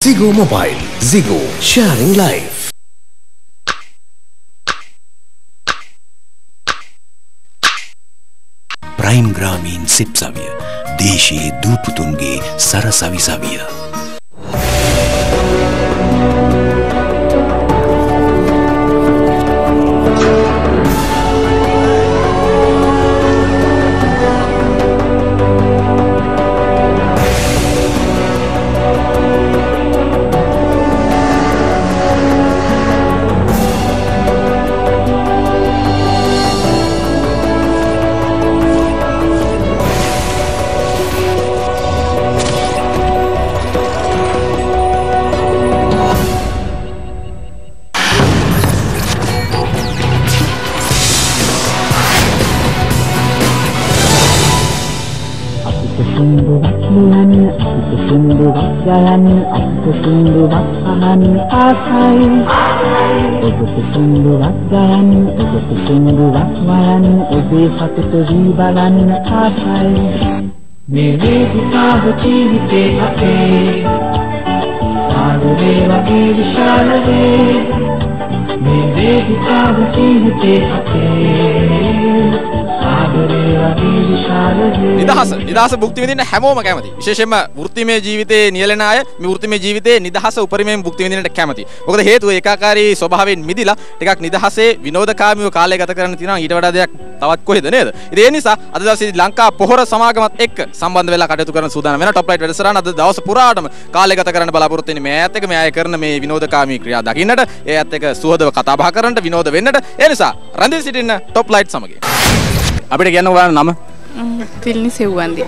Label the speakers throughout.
Speaker 1: Zigo Mobile. Zigo, sharing life. Prime Grameen Sip Saviya. Deshi Duputunge Sarasavi Saviya.
Speaker 2: Jalan aku sundurak ahan asai Ogo sundurak jalan Ogo sundurak malan Obe satu jibalan asai Mere hisaab jeevite ape Saagare wage vishal ve Mere hisaab jeevite ape
Speaker 3: නිදහස භුක්ති විඳින්න හැමෝම කැමති. විශේෂයෙන්ම වෘත්තිමය ජීවිතයේ නියැලෙන අය මේ වෘත්තිමය ජීවිතයේ නිදහස උපරිමයෙන් භුක්ති විඳින්නට කැමති. මොකද හේතුව ඒකාකාරී ස්වභාවයෙන් මිදිලා ටිකක් නිදහසේ විනෝදකාමීව කාලය ගත කරන්න තියෙනවා ඊට වඩා දෙයක් තවත් කොහෙද නේද? ඉතින් ඒ නිසා අද දවසේ ලංකා පොහොර සමාගමත් එක්ක සම්බන්ධ වෙලා කටයුතු කරන සූදානම් වෙනවා. টপ ලයිට් වැඩසටහන අද දවස පුරාටම කාලය ගත කරන්න බලාපොරොත්තු වෙන්නේ මේ අයත් එක්ක මේ අය කරන මේ විනෝදකාමී ක්‍රියා දකින්නට, ඒ අයත් එක්ක සුහදව කතා බහ කරන්නට, විනෝද වෙන්නට. ඒ නිසා රැඳී සිටින්න টপ ලයිට් සමග. අපිට කියන්න ඔයාලා නම?
Speaker 4: තිල්නි සෙව්වන්ති.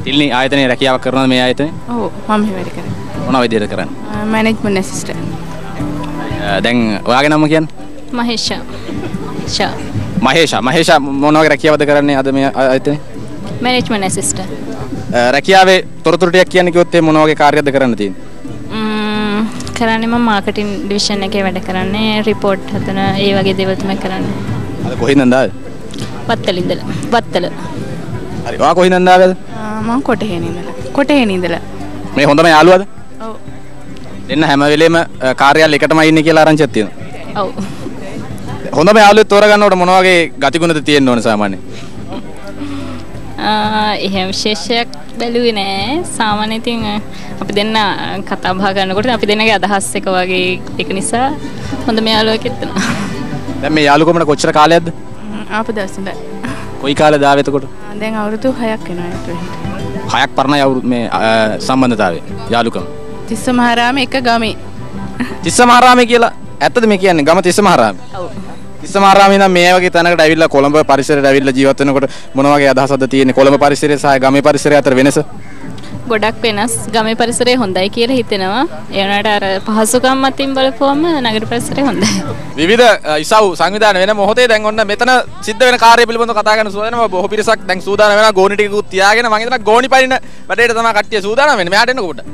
Speaker 3: තිල්නි ආයතනයේ රැකියාවක් කරනවද මේ ආයතනයේ?
Speaker 4: ඔව් මම මේ වැඩ කරන්නේ.
Speaker 3: මොන විදිහට කරන්නේ?
Speaker 4: Management assistant.
Speaker 3: දැන් ඔයාගේ නම කියන්නේ? මහේෂා මොන වගේ රැකියාවද කරන්නේ අද මේ ආයතනයේ?
Speaker 4: Management assistant.
Speaker 3: රැකියාවේ තොරතුරු ටිකක් කියන්න කිව්වොත් මොන වගේ කාර්යයක්ද කරන්න තියෙන්නේ?
Speaker 4: කරන්නේ මම මාකටිං ඩිවිෂන් එකේ වැඩ කරන්නේ, රිපෝට් හදන ඒ වගේ දේවල් තමයි කරන්නේ.
Speaker 3: අද කොහෙන්ද ආවේ? වත්තල. හරි. ඔයා කොහෙන්ද ආවේද?
Speaker 4: මම කොටහේන ඉඳලා.
Speaker 3: මේ හොඳම යාළුවාද?
Speaker 4: ඔව්.
Speaker 3: දෙන්න හැම වෙලේම කාර්යාලය එකටමයි ඉන්නේ කියලා ආරංචියක් තියෙනවා.
Speaker 4: ඔව්.
Speaker 3: හොඳම යාළුවෙක් තෝරගන්නකොට මොන වගේ ගතිගුණද තියෙන්න ඕන සාමාන්‍යයෙන්?
Speaker 4: එහෙම විශේෂයක් බැලුවේ නෑ. සාමාන්‍යයෙන් ඉතින් අපි දෙන්න කතා බහ කරනකොට අපි දෙන්නගේ අදහස් එක වගේ ඒක නිසා හොඳම යාළුවෙක් එක්කනවා.
Speaker 3: දැන් මේ යාළුකමට කොච්චර කාලයක්ද?
Speaker 4: ආපු දවස් ඉඳන්.
Speaker 3: කොයි කාලෙද ආවේ එතකොට?
Speaker 4: දැන් අවුරුදු 6ක් වෙනවා ඒත්.
Speaker 3: 6ක් පරණයි අවුරුදු මේ සම්බන්ධතාවය යාළුකම.
Speaker 4: තිස්ස මහරාම එක ගමේ.
Speaker 3: තිස්ස මහරාමේ කියලා ඇත්තද මේ කියන්නේ ගම තිස්ස මහරාමේ?
Speaker 4: ඔව්.
Speaker 3: තිස්ස මහරාමේ නම් මේ වගේ තැනකට ඇවිල්ලා කොළඹ පරිසරයට ඇවිල්ලා ජීවත් වෙනකොට මොන වගේ අදහසක්ද තියෙන්නේ කොළඹ පරිසරය සහ ගමේ පරිසරය අතර වෙනස?
Speaker 4: ගොඩක් වෙනස්. ගමේ පරිසරය හොඳයි කියලා හිතෙනවා. ඒ වුණාට අර පහසුකම් මතින් බලපුවම නගර පරිසරය හොඳයි.
Speaker 3: විවිධ ඉසව් සංවිධාන වෙන මොහොතේ දැන් ඔන්න මෙතන සිද්ධ වෙන කාර්ය පිළිබඳව කතා කරන සූදානම බොහෝ පිරිසක් දැන් සූදානම් වෙනවා ගෝණි ටිකකුත් තියාගෙන මම හිතනවා ගෝණි පනින්න වැඩේට තමයි කට්ටිය සූදානම් වෙන්නේ. මෙහාට එන්නකො පොඩ්ඩක්.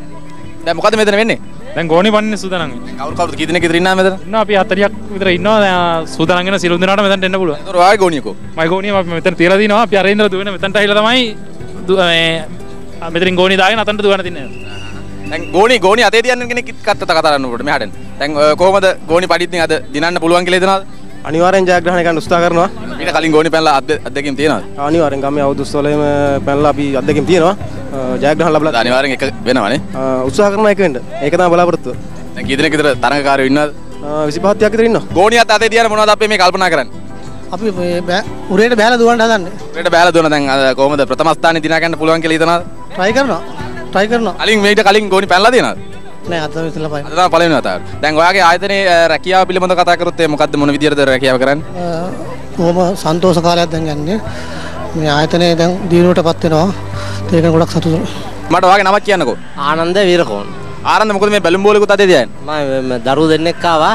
Speaker 3: දැන් මොකද මෙතන වෙන්නේ?
Speaker 5: දැන් ගෝණි පනින්න සූදානම් වෙන්නේ.
Speaker 3: කවුරුද කී දෙනෙක් විතර ඉන්නවා මෙතන?
Speaker 5: ඉන්නවා අපි 40ක් විතර ඉන්නවා. සූදානම් වෙන සියලු දෙනාට මෙතනට එන්න පුළුවන්.
Speaker 3: ඒතර ඔයාගේ ගෝණියකෝ? මගේ
Speaker 5: ගෝණිය අපි මෙතන තියලා දිනවා. අපි අරේන්ද්‍ර දුවන මෙතනට ඇවිල්ලා තමයි මේ මෙතනින් ගෝණි දාගෙන අතනට දුවන තින්නේ.
Speaker 3: දැන් ගෝණි අතේ තියන්න කෙනෙක් කතා කරන්න ඕනේ මෙහාට එන්න. දැන් කොහොමද ගෝණි පඩිත්තින් අද දිනන්න පුළුවන් කියලා හිතනවද?
Speaker 6: අනිවාර්යෙන් ජයග්‍රහණය ගන්න උත්සාහ කරනවා.
Speaker 3: ඊට කලින් ගෝණි පැනලා අත්දැකීම් තියෙනවද?
Speaker 6: අනිවාර්යෙන් ගමේ අවුරුද්දවලම පැනලා අපි අත්දැකීම් තියෙනවා. ජයග්‍රහණ ලැබලා
Speaker 3: අනිවාර්යෙන් එක වෙනවනේ.
Speaker 6: උත්සාහ කරනවා එක වෙන්න. ඒක තමයි බලාපොරොත්තුව.
Speaker 3: දැන් කී දෙනෙක් විතර තරඟකාරයෝ ඉන්නවද?
Speaker 6: 25ක් විතර ඉන්නවා.
Speaker 3: ගෝණියත් අතේ තියන මොනවද අපි මේ කල්පනා කරන්නේ?
Speaker 6: අපි උරේට බෑලා දුවන්න හදන්නේ.
Speaker 3: උරේට බෑලා දුවන දැන් කොහොමද ප්‍රථම ස්ථානේ දිනා ගන්න පුළුවන් කියලා හිතනවද?
Speaker 6: try කරනවා.
Speaker 3: කලින් ගෝණි පැනලා තියෙනවද?
Speaker 6: නෑ අද තමයි ඉතලා
Speaker 3: අද තමයි පළවෙනි වතාවට. දැන් ඔයාගේ ආයතනයේ රැකියාව පිළිබඳව කතා කරොත් මොකද්ද මොන විදියටද රැකියාව කරන්නේ?
Speaker 6: කොහොම සන්තෝෂ කාලයක් දැන් යන්නේ. මේ ආයතනයේ දැන් දිනුවටපත් වෙනවා. ඒක ගොඩක් සතුටුයි.
Speaker 3: මට ඔයාගේ නමක් කියන්නකෝ.
Speaker 7: ආනන්ද වීරකෝන්.
Speaker 3: ආනන්ද මොකද මේ බැලුම් බෝලෙකුත් අතේ තියන්නේ?
Speaker 7: මම දරුවෝ දෙන්නෙක් ආවා.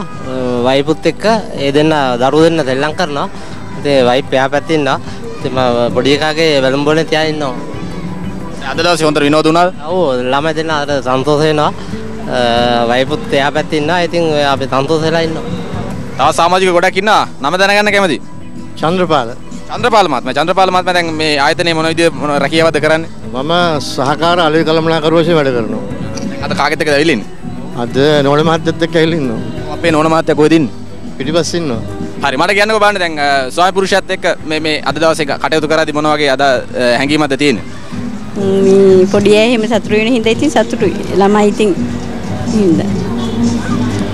Speaker 7: වයිෆුත් එක්ක ඒ දෙන්න දරුවෝ දෙන්න දෙල්ලම් කරනවා. ඉතින් වයිෆ් එහා පැත්තේ ඉන්නවා. ඉතින් මම පොඩි එකාගේ බැලුම් බෝලේ තියාගෙන ඉන්නවා.
Speaker 3: අද දවසේ හොඳට විනෝද වුණාද?
Speaker 7: ඔව් ළමයි දෙන්න අර සන්තෝෂ වෙනවා. වයිෆුත් එහා පැත්තේ ඉන්නවා. ඉතින් අපි සන්තෝෂ වෙලා ඉන්නවා.
Speaker 3: තව සමාජික ගොඩක් ඉන්නවා. නම දැනගන්න කැමතියි.
Speaker 6: චන්ද්‍රපාල
Speaker 3: මහත්මයා දැන් මේ ආයතනයේ මොන විදිහේ රැකියාවද කරන්නේ?
Speaker 6: මම සහකාර අලෙවි කළමනාකරුව වශයෙන් වැඩ කරනවා.
Speaker 3: අද කාගෙත් එක්කද ඇවිල්ලා ඉන්නේ?
Speaker 8: අද නෝන මහත්තයත් එක්ක ඇවිල්ලා ඉන්නවා.
Speaker 3: අපේ නෝන මහත්තයා කොහෙද ඉන්නේ?
Speaker 8: පිටිපස්සේ ඉන්නවා.
Speaker 3: හරි මට කියන්නකෝ බලන්න දැන් ස්වාමි පුරුෂයත් එක්ක මේ අද දවසේ කටයුතු කරද්දී මොන වගේ අද හැඟීමක්ද තියෙන්නේ?
Speaker 9: පොඩි අය එහෙම සතුටු වෙන හින්දා ඉතින් සතුටුයි. ළමයි ඉතින් හින්දා.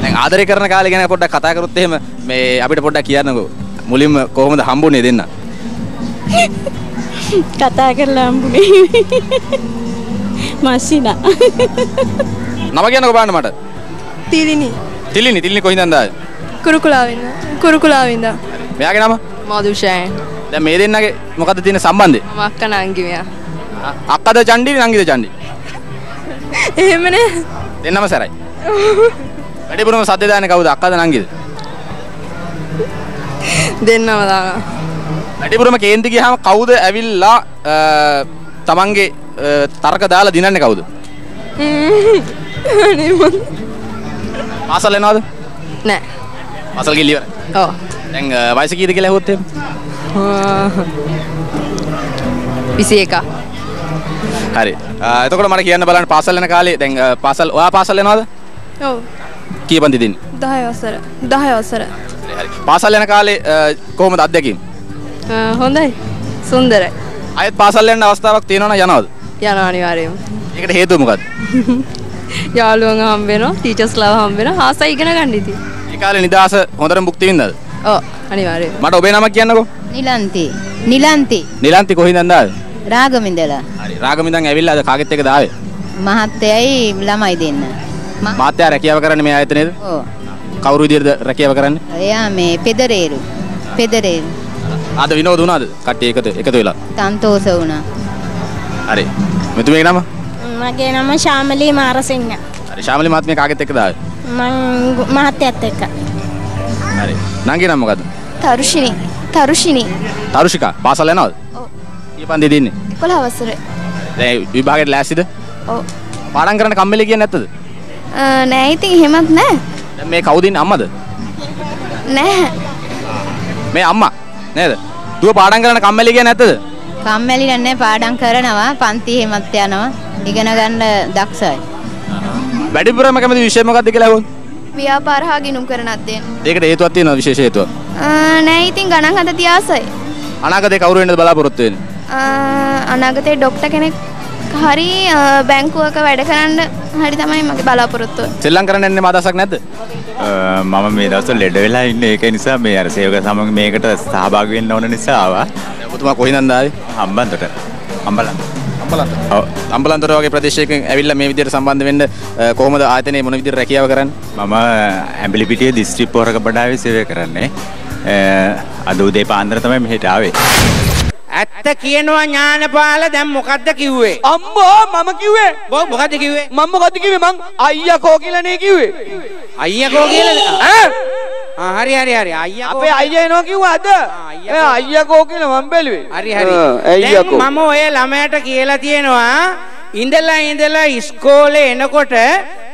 Speaker 3: දැන් ආදරය කරන කාලේ ගැන පොඩ්ඩක් කතා කරොත් එහෙම මේ අපිට පොඩ්ඩක් කියන්නකෝ. මුලින්ම කොහොමද හම්බුනේ දෙන්න?
Speaker 9: කතා කරලා හම්බුනේ. මාසිනා.
Speaker 3: නම කියන්නකෝ බලන්න මට. තිලිනි කොහින්ද ආවේ?
Speaker 10: කුරුකුලාවෙන්ද.
Speaker 3: මෙයාගේ නම?
Speaker 10: මදුෂයන්.
Speaker 3: දැන් මේ දෙන්නගේ මොකද්ද තියෙන සම්බන්ධය?
Speaker 10: මම අක්ක නංගි මෙයා.
Speaker 3: අක්කද චණ්ඩි නංගිද චණ්ඩි?
Speaker 10: එහෙමනේ.
Speaker 3: දෙන්නම සැරයි. වැඩිපුරම සද්ද දාන්නේ කවුද? අක්කද නංගිද?
Speaker 10: දෙන්නම දානවා.
Speaker 3: වැඩිපුරම කේන්ති ගියාම කවුද ඇවිල්ලා තමන්ගේ තර්ක දාලා දිනන්නේ කවුද? පාසල් යනවද?
Speaker 10: නෑ.
Speaker 3: පාසල් ගිහින් ඉවරයි.
Speaker 10: ඔව්.
Speaker 3: දැන් වයස කීයද කියලා ඇහුවොත් එහෙම?
Speaker 10: 21.
Speaker 3: හරි. එතකොට මට කියන්න බලන්න පාසල් යන කාලේ දැන් ඔයා පාසල් යනවද?
Speaker 10: ඔව්.
Speaker 3: කී පන්ති දින්නේ?
Speaker 10: 10 වසර.
Speaker 3: හරි. පාසල් යන කාලේ කොහොමද අත්දැකීම්?
Speaker 10: හොඳයි. සුන්දරයි.
Speaker 3: ආයෙත් පාසල් යන්න අවස්ථාවක් තියෙනවා නම් යනවද?
Speaker 10: යනවා අනිවාර්යයෙන්ම.
Speaker 3: ඒකට හේතුව මොකද්ද?
Speaker 10: යාළුවන් හම්බ වෙනවා, ටීචර්ස්ලා හම්බ වෙනවා, ආසයි ඉගෙන ගන්න ඉතින්.
Speaker 3: ඒ කාලේ නිදාස හොඳටම භුක්ති විඳලාද?
Speaker 10: ඔව් අනිවාර්යයෙන්.
Speaker 3: මට ඔබේ නමක් කියන්නකෝ. නිලන්ති කොහින්ද ආවේ?
Speaker 11: රාගමින්දලා.
Speaker 3: හරි. රාගමින්දන් ඇවිල්ලා අද කාගෙත් එක්කද ආවේ?
Speaker 11: මහත්තයයි ළමයි දෙන්න.
Speaker 3: මහත්තයා රැකියාව කරන්නේ මේ ආයතනයේද?
Speaker 11: ඔව්.
Speaker 3: කවුරු විදියටද රැකියාව කරන්නේ?
Speaker 11: එයා මේ පෙදරේරු.
Speaker 3: අද විනෝද වුණාද? කට්ටිය එකතු වෙලා.
Speaker 11: සන්තෝෂ වුණා.
Speaker 3: හරි. මෙතුමේ නම?
Speaker 12: මගේ නම ශාමලී මාරසිංහ.
Speaker 3: හරි. ශාමලී මහත්මිය කාගෙත් එක්කද ආවේ?
Speaker 12: මං මහත්තයත් එක්ක.
Speaker 3: හරි. නංගි නම මොකද්ද? තරුෂිකා. පාසල් යනවද?
Speaker 12: ඔව්.
Speaker 3: කී පන්ති දින්නේ?
Speaker 12: 11 වසරේ.
Speaker 3: දැන් විභාගයට ලෑස්තිද?
Speaker 12: ඔව්.
Speaker 3: පාඩම් කරන්න කම්මැලි කියන්නේ නැත්තද?
Speaker 12: නෑ ඉතින් එහෙමත් නෑ.
Speaker 3: දැන් මේ කවුද ඉන්නේ අම්මද?
Speaker 12: නෑ.
Speaker 3: මේ අම්මා නේද? දුව පාඩම් කරන්න කම්මැලි කියන්නේ නැත්තද?
Speaker 11: කම්මැලි නැහැ පාඩම් කරනවා පන්ති එහෙමත් යනවා ඉගෙන ගන්න දක්ෂයි.
Speaker 3: වැඩිපුරම කැමති විෂය මොකක්ද කියලා අහුවොත්?
Speaker 12: ව්‍යාපාර හා ගිණුම් කරන අධ්‍යයන.
Speaker 3: ඒකට හේතුවක් තියෙනවද විශේෂ හේතුවක්?
Speaker 12: නෑ ඉතින් ගණන් හද තියාසයි.
Speaker 3: අනාගතේ කවුරු වෙන්නද බලාපොරොත්තු වෙන්නේ?
Speaker 12: අනාගතේ ડોක්ටර් කෙනෙක් හරි බැංකුවක වැඩ කරන්න හරි තමයි මගේ බලාපොරොත්තුව.
Speaker 3: සෙල්ලම් කරන්න යන්නේ මාදසක් නැද්ද?
Speaker 13: මම මේ දවස්වල ලෙඩ වෙලා ඉන්නේ ඒක නිසා මේ අර සේවක සමග මේකට සහභාගී වෙන්න ඕන නිසා ආවා.
Speaker 3: ඔබතුමා කොහෙන්ද ආවේ?
Speaker 13: හම්බන්තොට.
Speaker 3: අම්බලන්තොට වගේ ප්‍රදේශයකින් ඇවිල්ලා මේ විදිහට සම්බන්ධ වෙන්න කොහොමද ආයතනයේ මොන විදිහට රැකියාව කරන්නේ?
Speaker 13: මම ඇඹිලිපිටියේ දිස්ත්‍රික් පොරක බඩාවේ සේවය කරන්නේ. අද උදේ පාන්දර තමයි මෙහෙට ආවේ.
Speaker 14: ඇත්ත කියනවා ඥානපාල දැන් මොකද්ද කිව්වේ?
Speaker 15: අම්මෝ මම කිව්වේ.
Speaker 14: මොකද්ද කිව්වේ?
Speaker 15: මම මොකද්ද කිව්වේ? මං අයියකෝ කියලා නේ කිව්වේ.
Speaker 14: අයියකෝ කියලා ඈ? හරි අයියකෝ.
Speaker 15: අපේ අයියා එනවා කිව්වා අද. අයියකෝ කියලා මම බැලුවේ.
Speaker 14: හරි. දැන් මම ඔය ළමයට කියලා තියෙනවා ඉඳලා ඉස්කෝලේ එනකොට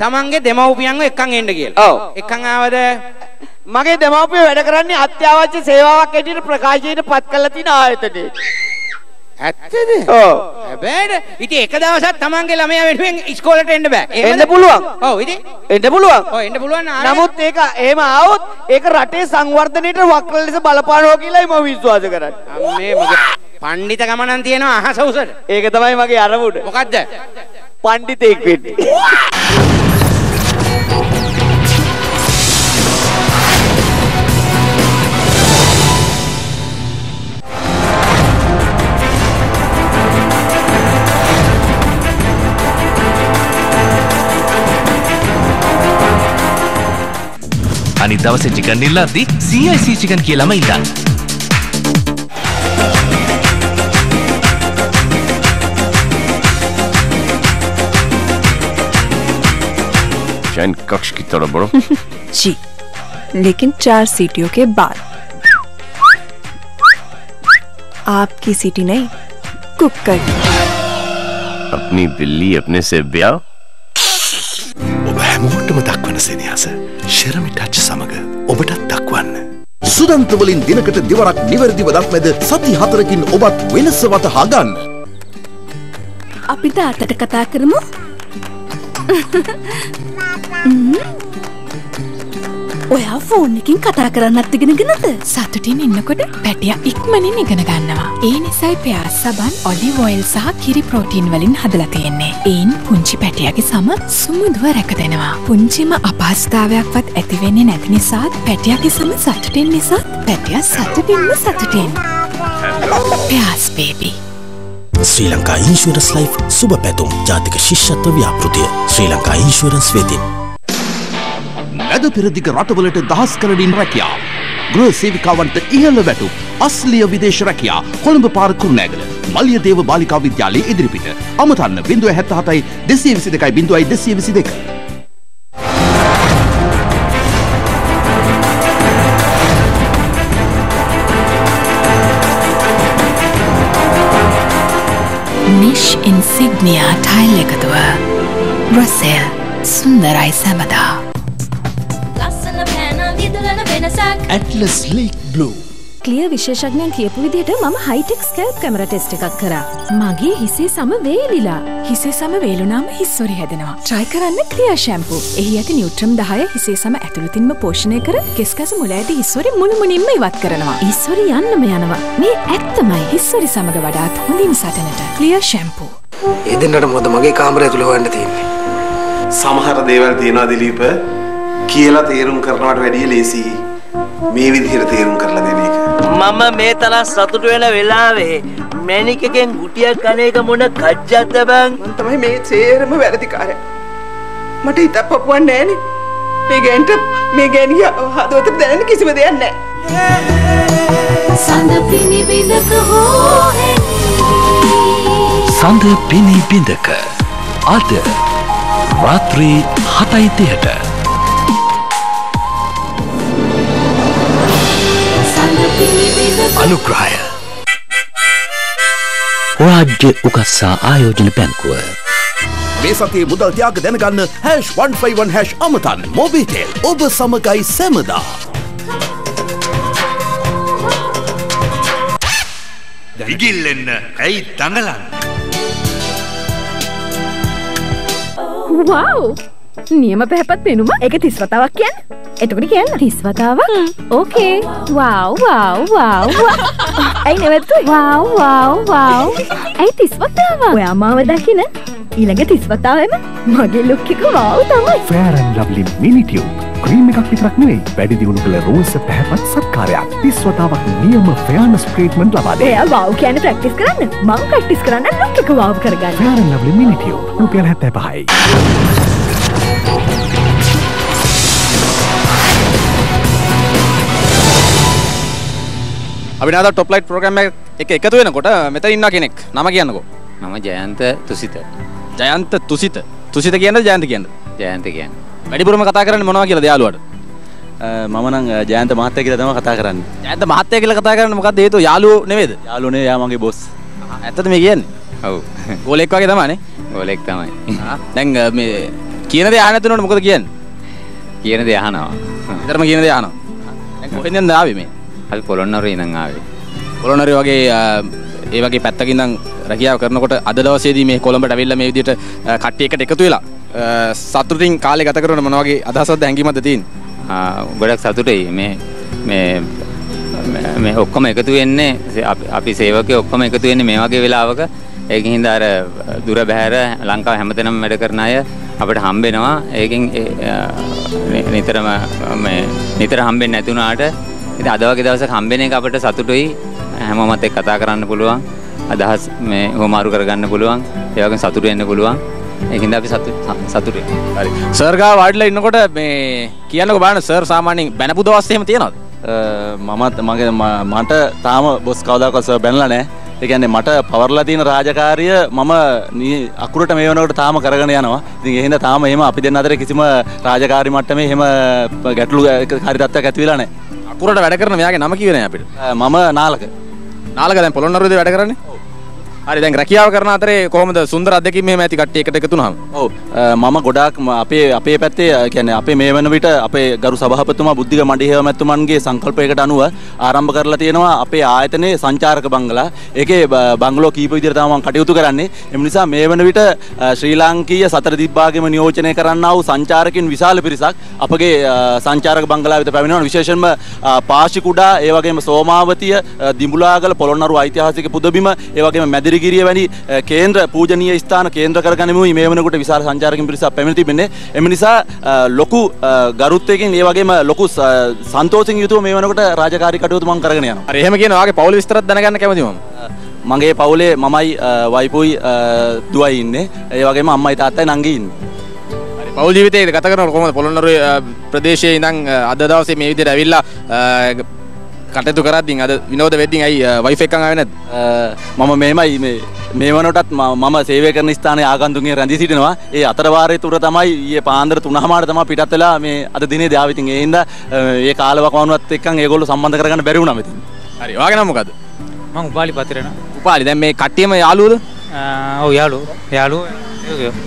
Speaker 14: තමන්ගේ දෙමව්පියන්ව එක්කන් එන්න කියලා.
Speaker 15: ඔව්.
Speaker 14: එක්කන් ආවද?
Speaker 15: මගේ දෙමව්පිය වැඩ කරන්නේ අත්‍යවශ්‍ය සේවාවක් ඇටියට ප්‍රකාශයට පත් කරලා තියෙන ආයතනයේ.
Speaker 14: ඇත්තද?
Speaker 15: ඔව්.
Speaker 14: හැබැයි ඉතින් එක දවසක් තමන්ගේ ළමයා වෙනුවෙන් ඉස්කෝලේට එන්න බෑ.
Speaker 15: එන්න පුළුවන්.
Speaker 14: ඔව් ඉතින්
Speaker 15: එන්න පුළුවන්.
Speaker 14: ඔව් එන්න පුළුවන්.
Speaker 15: නමුත් ඒක එහෙම ආවොත් ඒක රටේ සංවර්ධනයට වක්‍රල ලෙස බලපානවා කියලායි මම විශ්වාස කරන්නේ.
Speaker 14: මේ මගේ පඬිත ගමනන් තියෙනවා අහස උසට.
Speaker 15: ඒක තමයි මගේ අරමුණ.
Speaker 14: මොකද්ද?
Speaker 15: පඬිතෙක් වෙන්නේ.
Speaker 1: අනිත් දවසේ චිකන් ඉල්ලද්දි CIC චිකන් කියලාම ඉල්ලන්න.
Speaker 16: चैन कक्ष की तरफ बढ़ो।
Speaker 17: जी, लेकिन 4 सीटियों के बाद। आपकी सीटी नहीं, कुकर की।
Speaker 16: अपनी बिल्ली अपने से ब्याह।
Speaker 1: ඔබ හැමෝටම දක්වන සෙනෙහස ශෙරමි ටච් සමග ඔබටත් දක්වන්න.
Speaker 18: සුදන්ත වලින් දිනකට දෙවරක් නිවැරදිව දක්වද සති 4කින් ඔබත් වෙනස වටහා ගන්න.
Speaker 17: අපි තාත්තට කතා කරමු.
Speaker 19: ඔයා ෆෝන් එකකින් කතා කරන්නත් ඉගෙනගෙනද? සතුටින් ඉන්නකොට පැටියා ඉක්මනින් ඉගෙන ගන්නවා. ඒ නිසායි පෙයාස් සබන් ඔලිව් ඔයිල් සහ කිරි ප්‍රෝටීන් වලින් හදලා තියෙන්නේ. ඒන් පුංචි පැටියාගේ සම සුමුදුව රැකදෙනවා. පුංචිම අපහසුතාවයක්වත් ඇති වෙන්නේ නැති නිසාත් පැටියාගේ සම සතුටින් නිසාත් පැටියා සතුටින්. පෙයාස් බේබි.
Speaker 20: ශ්‍රී ලංකා ඉන්ෂුරන්ස් ලයිෆ් සුබ පැතුම් ජාතික ශිෂ්‍යත්ව ව්‍යාපෘතිය ශ්‍රී ලංකා ඉන්ෂුරන්ස් වෙතින්.
Speaker 18: නැද පෙරදිග රටවලට දහස් කරඩින් රැකියා. ගෘහ සේවිකාවන්ට ඉහළ වැටුප්. අස්ලිය විදේශ රැකියා. කොළඹ පාර කුරුණෑගල. මල්යදේව බාලිකා විද්‍යාලයේ ඉදිරිපිට. අමතන්න 077 222 222.
Speaker 19: නිෂ් ඉන්සිග්නියා ටයිල් එකතුව රසෙල් සුන්දරයි සැමදා.
Speaker 20: Atlas lake blue.
Speaker 21: ක්ලියර් විශේෂඥයන් කියපු විදිහට මම හයිටෙක් ස්කැල්ප් කැමරා ටෙස්ට් එකක් කරා. මගේ හිසේ සම වේලිලා. හිසේ සම වේලුනාම හිස්සොරි හැදෙනවා. try කරන්න ක්ලියර් ෂැම්පූ. එහි ඇති නියුට්‍රම් 10 හිසේ සම ඇතුළතින්ම පෝෂණය කර කෙස්කස මුල ඇති හිස්සොරි මුළුමනින්ම ඉවත් කරනවා. හිස්සොරි යන්නම යනවා. මේ ඇත්තමයි හිස්සොරි සමග වඩාත් හොඳින් සටනට. Clear shampoo.
Speaker 6: ඒ දෙන්නට මොකද මගේ කාමරය ඇතුළේ හොයන්න තියෙන්නේ?
Speaker 1: සමහර දේවල් තියෙනවා දිලීප කියලා තේරුම් කරනවට වැඩිය ලේසි මේ විදිහට තේරුම් කරලා දෙන එක.
Speaker 22: මම මේ තරම් සතුටු වෙන වෙලාවේ මැනිකෙන් ගුටියක් කන එක මොන කජ්ජක්ද බං?
Speaker 23: මම තමයි මේ සේරම වැරදිකාරයා. මට හිතක් පපුවක් නැහැනේ. මේ ගෑණිය හදවතට දැනෙන කිසිම දෙයක් නැහැ.
Speaker 2: සඳ පිනි බිඳක
Speaker 1: සඳ පිනි බිඳක අද රාත්‍රී 7:30ට.
Speaker 20: අනුග්‍රහය
Speaker 1: රාජ්‍ය උකස්සා ආයෝජන බැංකුව.
Speaker 18: මේ සතියේ මුදල් ත්‍යාග දැනගන්න #151# අමතන්න. මොබිටෙල් ඔබ සමගයි සැමදා.
Speaker 1: ඉගිල්ලෙන්න ඇයි දඟලන්නේ?
Speaker 21: වව්! නියම පැහැපත් පෙනුම ඒක 30 වතාවක් කියන්න. එතකොට කියන්න 30 වතාවක්. ඕකේ. වව්. ඇයි නැවතුනේ? වව්. ඇයි 30 වතාවක්? ඔයා මාව දකින ඊළඟ 30 වතාවෙම මගේ ලුක් එක වව් තමයි.
Speaker 24: Fair and Lovely Mini Tube. Cream එකක් විතරක් නෙවෙයි. වැඩි දියුණු කළ රෝස පැහැපත් සත්කාරයක්. 30 වතාවක් නියම ෆෙයානස් ට්‍රීට්මන්ට් ලබා දෙයි.
Speaker 21: එයා වව් කියන්නේ ප්‍රැක්ටිස් කරන්න. මම ප්‍රැක්ටිස් කරන්න ලුක් එක වව් කරගන්න.
Speaker 24: Fair and Lovely Mini Tube. රුපියල් 75යි.
Speaker 3: අපි නාද টොප් ලයිට් ප්‍රෝග්‍රෑම් එක එකතු වෙනකොට මෙතන ඉන්න කෙනෙක් නම කියන්නකෝ.
Speaker 25: මම ජයන්ත තුසිත.
Speaker 3: ජයන්ත තුසිත. තුසිත කියන්නද ජයන්ත කියන්නද?
Speaker 25: ජයන්ත කියන්නේ.
Speaker 3: වැඩිපුරම කතා කරන්නේ මොනවා කියලාද යාළුවාට?
Speaker 25: මම නම් ජයන්ත මහත්තයා කියලා තමයි කතා කරන්නේ.
Speaker 3: ජයන්ත මහත්තයා කියලා කතා කරන්නේ මොකද්ද හේතුව? යාළුවෝ නෙවෙයිද?
Speaker 25: යාළුවෝ නෙවෙයි, යා මගේ බොස්.
Speaker 3: ඇත්තද මේ කියන්නේ?
Speaker 25: ඔව්.
Speaker 3: ගෝලෙක් වගේ තමයි නේ?
Speaker 25: ගෝලෙක් තමයි.
Speaker 3: දැන් මේ කියන දේ අහන්න නැතුනොත් මොකද කියන්නේ?
Speaker 25: කියන දේ අහනවා.
Speaker 3: විතරම කියන දේ අහනවා. දැන් කොහෙන්ද ආවේ මේ?
Speaker 25: අපි පොළොන්නරුවේ ඉඳන් ආවේ.
Speaker 3: පොළොන්නරුවේ වගේ ඒ වගේ පැත්තකින් ඉඳන් රැකියාව කරනකොට අද දවසේදී මේ කොළඹට ඇවිල්ලා මේ විදිහට කට්ටිය එකට එකතු වෙලා සතුටින් කාලය ගත කරන මොන වගේ අදහසක්ද හැඟීමක්ද තියෙන්නේ?
Speaker 25: ගොඩක් සතුටුයි. මේ ඔක්කොම එකතු වෙන්නේ අපි සේවකයෝ ඔක්කොම එකතු වෙන්නේ මේ වගේ වෙලාවක. ඒකින් හින්දා අර දුර බැහැර ලංකාව හැමතැනම වැඩ කරන අය අපිට හම්බෙනවා. ඒකෙන් නිතර හම්බෙන්නේ නැති වුණාට ඉතින් අද වගේ දවසක හම්බෙන එක අපිට සතුටුයි. හැමෝමත් එක්ක කතා කරන්න පුළුවන්. අදහස් මේ හොමාරු කරගන්න පුළුවන්. ඒ වගේම සතුටු වෙන්න පුළුවන්. ඒකින්ද අපි සතුටුයි.
Speaker 3: හරි. සර් ගාව වාඩිලා ඉන්නකොට මේ කියන්නකෝ බලන්න සර් සාමාන්‍යයෙන් බැනපු දවස් එහෙම තියනවද?
Speaker 25: මට තාම බොස් කවදාකවත් සර් බැනලා නැහැ. ඒ කියන්නේ මට පවර්ලා තියෙන රාජකාරිය මම අකුරට මේ වෙනකොට තාම කරගෙන යනවා. ඉතින් ඒ හින්දා තාම එහෙම අපි දෙන්න අතරේ කිසිම රාජකාරි මට්ටමේ එහෙම ගැටලු කාරී තත්ත්වයක් ඇති වෙලා නැහැ.
Speaker 3: අකුරට වැඩ කරන මෙයාගේ නම කිව්වේ නැහැ අපිට.
Speaker 25: මම නාලක.
Speaker 3: නාලක දැන් පොළොන්නරුවේදී වැඩ කරන්නේ? හරි දැන් රැකියාව කරන අතරේ කොහොමද සුන්දර අත්දැකීම් මෙහෙම ඇති කට්ටිය එකට එකතු වුණාම?
Speaker 25: ඔව් මම ගොඩාක් අපේ පැත්තේ කියන්නේ අපේ මේ වෙන විට අපේ ගරු සභාපතිතුමා බුද්ධික මණ්ඩිහේව මැතිතුමන්ගේ සංකල්පයකට අනුව ආරම්භ කරලා තියෙනවා අපේ ආයතනයේ සංචාරක බංගලා. ඒකේ බංගලෝ කීප විදිහට තමයි මම කටයුතු කරන්නේ. ඒ නිසා මේ වෙන විට ශ්‍රී ලාංකීය සතර දිබ්බාගෙම නියෝජනය කරන්නා වූ සංචාරකින් විශාල පිරිසක් අපගේ සංචාරක බංගලා වෙත පැමිණෙනවා. විශේෂයෙන්ම පාෂි කුඩා, ඒ වගේම සෝමාවතිය, දිඹුලාගල, පොළොන්නරුව ඓතිහාසික පුදබිම, ඒ වගේම මැදිරිගිරිය වැනි කේන්ද්‍ර පූජනීය ස්ථාන කේන්ද්‍ර කරගනිමුයි මේ වෙනකොට විශාල සංචාරකින් පිරිසක් පැමිණ තිබෙන්නේ. එම නිසා ලොකු ගරුත්වයකින් ඒ වගේම ලොකු සන්තෝෂයෙන් යුතුව මේ වෙනකොට රාජකාරී කටයුතු මම කරගෙන යනවා.
Speaker 3: හරි එහෙම කියනවා. ඔයාගේ පවුල විස්තරත් දැනගන්න කැමතියි මම.
Speaker 25: මගේ පවුලේ මමයි වයිපුයි දුවයි ඉන්නේ. ඒ වගේම අම්මයි තාත්තයි නංගි ඉන්නේ.
Speaker 3: හරි පවුල් ජීවිතේ ගත කරනකොට කොහොමද පොළොන්නරුවේ ප්‍රදේශයේ ඉඳන් අද දවසේ මේ විදිහට ඇවිල්ලා කටයුතු කරද්දී අද විනෝද වෙද්දී ඇයි වයිෆ් එක්කන් ආවේ නැද්ද?
Speaker 25: මම මෙහෙමයි මේ වනටත් මම සේවය කරන ස්ථානයේ ආගන්තුන්ගේ රැඳී සිටිනවා. ඒ අතර වාරයේ තුර තමයි ඊයේ පාන්දර 3:00ට තමයි පිටත් වෙලා මේ අද දිනේ දාව. ඉතින් ඒ හින්දා ඒ කාලවකවානුවත් එක්කන් ඒගොල්ලෝ සම්බන්ධ කරගන්න බැරි වුණා මෙතන.
Speaker 3: හරි. ඔයාගේ නම මොකද්ද?
Speaker 4: මම උපාලි පතිරණ.
Speaker 3: උපාලි දැන් මේ කට්ටියම යාළුවෝද?
Speaker 4: ඔව් යාළුවෝ.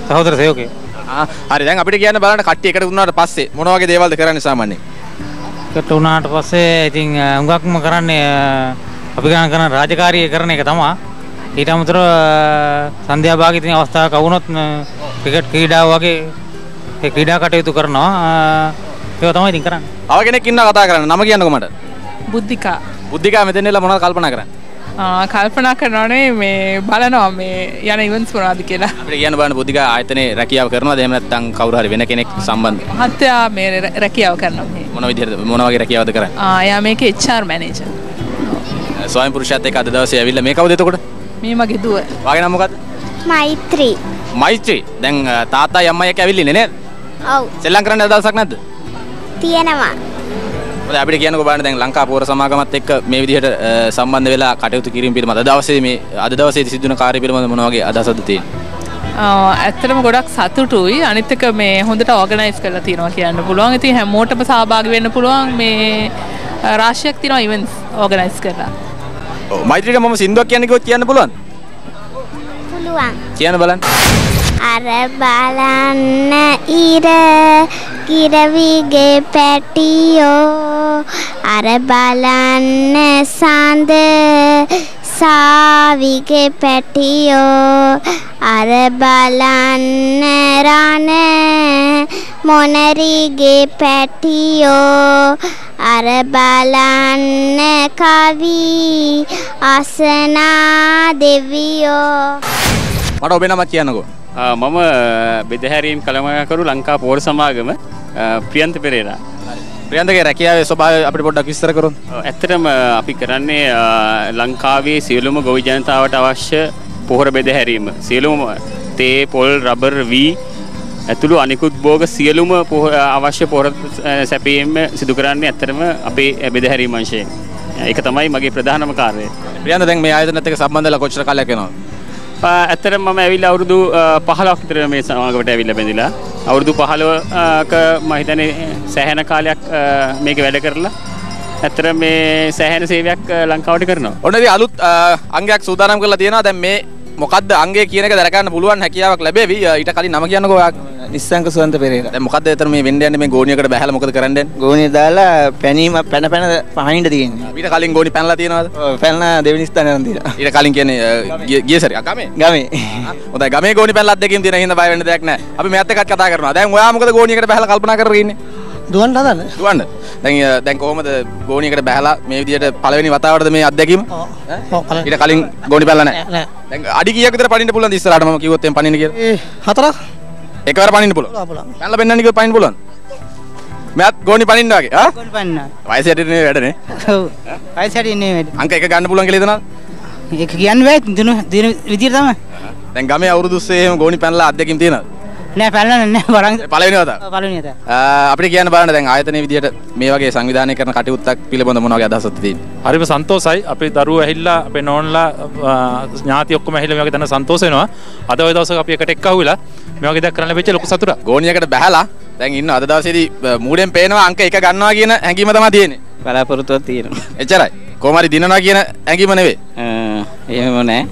Speaker 4: සහෝදර සහෝදරයෝ.
Speaker 3: හරි දැන් අපිට කියන්න බලන්න කට්ටිය එකට වුණාට පස්සේ මොන වගේ දේවල්ද කරන්නේ සාමාන්‍යයෙන්?
Speaker 4: එකට වුණාට පස්සේ ඉතින් හුඟක්ම කරන්නේ අපි ගණන් කරන රාජකාරිය කරන එක තමයි. ඊට අමතරව සන්ධ්‍යා භාගයේ තියෙන අවස්ථාවක වුණොත් ක්‍රිකට් ක්‍රීඩාව වගේ ඒ ක්‍රීඩා කටයුතු කරනවා. ඒක තමයි ඉතින් කරන්නේ.
Speaker 3: තව කෙනෙක් ඉන්නවා කතා කරන්න. නම කියන්නකෝ මට.
Speaker 5: බුද්ධිකා.
Speaker 3: බුද්ධිකා මෙතන ඉන්න මොනවද කල්පනා කරන්නේ?
Speaker 5: කල්පනා කරනවානේ මේ බලනවා මේ යන ඉවෙන්ට්ස් මොනවද කියලා.
Speaker 3: අපිට කියන්න බලන්න බුද්ධිකා ආයතනයේ රැකියාව කරනවද එහෙම නැත්නම් කවුරු හරි වෙන කෙනෙක් සම්බන්ධ?
Speaker 5: මහත්තයා මේ රැකියාව කරනවා මේ.
Speaker 3: මොන විදිහටද මොන වගේ රැකියාවද කරන්නේ?
Speaker 5: එයා මේකේ HR මැනේජර්.
Speaker 3: ස්වයං පුරුෂයාත් එක්ක අද දවසේ ඇවිල්ලා මේ කවුද එතකොට?
Speaker 5: මේ මගේ දුව.
Speaker 3: වාගේ නම මොකද්ද?
Speaker 7: මෛත්‍රී.
Speaker 3: මෛත්‍රී. දැන් තාත්තයි අම්මයි එක්ක ඇවිල්ලිනේ නේද?
Speaker 7: ඔව්.
Speaker 3: සෙල්ලම් කරන්න දවසක් නැද්ද?
Speaker 7: තියෙනවා.
Speaker 3: මොකද අපිට කියන්නකෝ බලන්න දැන් ලංකා පොර සමාගමත් එක්ක මේ විදිහට සම්බන්ධ වෙලා කටයුතු කිරීම පිළිබඳ අද දවසේ සිදු වෙන කාර්ය පිළිබඳ මොන වගේ අදහසක්ද තියෙන්නේ?
Speaker 5: ඇත්තටම ගොඩක් සතුටුයි. අනිත් එක මේ හොඳට ඕගනයිස් කරලා තියෙනවා කියන්න පුළුවන්. ඉතින් හැමෝටම සහභාගී වෙන්න පුළුවන් මේ රාශියක් තියෙනවා ඉවෙන්ට්ස් ඕගනයිස් කරලා.
Speaker 3: ඔව් මෛත්‍රික මම සින්දුවක් කියන්නේ කිව්වොත් කියන්න පුළුවන්?
Speaker 7: පුළුවන්.
Speaker 3: කියන්න බලන්න.
Speaker 7: අර බලන්න ඉර කිරවිගේ පැටියෝ අර බලන්න සඳ සාවිගේ පැටියෝ අර බලන්න රණ මොනරිගේ පැටියෝ අර බලන්න කවි අසනා දෙවියෝ.
Speaker 3: මට ඔබේ නම කියන්නකෝ.
Speaker 8: මම බෙදහැරීම් කළමනාකරු ලංකා පොර සමාගම ප්‍රියන්ත පෙරේරා.
Speaker 3: ප්‍රියන්තගේ රැකියාවේ ස්වභාවය අපිට පොඩ්ඩක් විස්තර කරමු.
Speaker 8: ඇත්තටම අපි කරන්නේ ලංකාවේ සියලුම ගොවි ජනතාවට අවශ්‍ය පොහොර බෙදහැරීම. සියලුම තේ, පොල්, රබර්, වී ඇතුළු අනිකුත් භෝග සියලුම අවශ්‍ය පොහොර සැපයීම සිදු කරන්නේ ඇත්තටම අපේ බෙදහැරීම් අංශයෙන්. ඒක තමයි මගේ ප්‍රධානම කාර්යය.
Speaker 3: ප්‍රියන්ත දැන් මේ ආයතනයත් එක්ක සම්බන්ධ වෙලා කොච්චර කාලයක් යනවද?
Speaker 8: ඇත්තටම මම ඇවිල්ලා අවුරුදු 15ක් විතර මේ සමාගමට ඇවිල්ලා බැඳිලා අවුරුදු 15ක මම හිතන්නේ සෑහෙන කාලයක් මේක වැඩ කරලා ඇත්තට මේ සෑහෙන සේවයක් ලංකාවට කරනවා.
Speaker 3: ඔන්න ඉතින් අලුත් අංගයක් සූදානම් කරලා තියෙනවා. දැන් මේ මොකද්ද අංගය කියන එක දැන ගන්න පුළුවන් හැකියාවක් ලැබෙවි. ඊට කලින් නම කියන්නකෝ ඔයා.
Speaker 9: නිස්සංක සුවන්ත පෙරේරා.
Speaker 3: දැන් මොකද්ද එතන මේ වෙන්න යන්නේ මේ ගෝණියකට බහැලා මොකද කරන්නේ?
Speaker 9: ගෝණිය දාලා පැනීම පැන පහින්න තියෙන්නේ.
Speaker 3: ඊට කලින් ගෝණි පැනලා තියෙනවද?
Speaker 9: ඔව් පැනලා දෙවෙනි ස්ථානේ යන තියෙනවා.
Speaker 3: ඊට කලින් කියන්නේ ගිය සැරේ ගමේ. හොඳයි ගමේ ගෝණි පැනලා දෙකකින් තියෙන හින්දා බය වෙන්න දෙයක් නැහැ. අපි මෙයත් එක්කත් කතා කරනවා. දැන් ඔයා මොකද ගෝණියකට බහැලා කල්පනා කරගෙන ඉන්නේ?
Speaker 6: දුවන්න හදන්නේ.
Speaker 3: දුවන්න. දැන් කොහොමද ගෝණියකට බහැලා මේ විදියට පළවෙනි වතාවටද මේ අත්දැකීම? ඊට කලින් ගෝණි පැනලා නැහැ. දැන් අඩි කීයක් විතර පනින්න පුළුවන්ද ඉස්සරහට මම කිව්වොත් එම් පනින්න කියලා?
Speaker 6: 4ක්.
Speaker 3: එකවර පනින්න පුළුවන්. පැනලා පෙන්නන්න කිව්වොත් පනින්න පුළුවන්. මෑත් ගෝණි පනින්න වගේ. ආ?
Speaker 9: ගෝණි පනින්න.
Speaker 3: වයස හැටිනේ වැඩනේ.
Speaker 9: ඔව්. වයස හැටිනේ වැඩ.
Speaker 3: අංක එක ගන්න පුළුවන් කියලා හිතනවද?
Speaker 9: ඒක කියන්න බෑ. දින විදියට තමයි.
Speaker 3: දැන් ගමේ අවුරුදුස්සේ එහෙම ගෝණි පැනලා අත්දැකීම් තියෙනවද?
Speaker 9: නෑ පැනලා නෑ බලන්.
Speaker 3: පළවෙනි වතාව.
Speaker 9: පළවෙනි වතාව.
Speaker 3: අපිට කියන්න බලන්න දැන් ආයතනයේ විදියට මේ වගේ සංවිධානය කරන කටයුත්තක් පිළිබඳ මොන වගේ අදහසක්ද තියෙන්නේ?
Speaker 26: හරිම සන්තෝසයි. අපේ දරුවෝ ඇහිල්ලා අපේ නෝන්ලා ඥාති ඔක්කොම ඇහිල්ලා මේ වගේ දැන සන්තෝෂ වෙනවා. අද ওই දවසක අපි එකට එක්කහුවිලා මේ වගේ දෙයක් කරන්න ලැබෙච්ච ලොකු සතුටක්.
Speaker 3: ගෝණියකට බහැලා දැන් ඉන්න අද දවසේදී මූඩෙන් පේනවා අංක 1 ගන්නවා කියන හැඟීම තමයි තියෙන්නේ.
Speaker 9: බලාපොරොත්තුවක් තියෙනවා.
Speaker 3: එච්චරයි. කොහොම හරි දිනනවා කියන හැඟීම නෙවෙයි.
Speaker 9: එහෙම නෑ.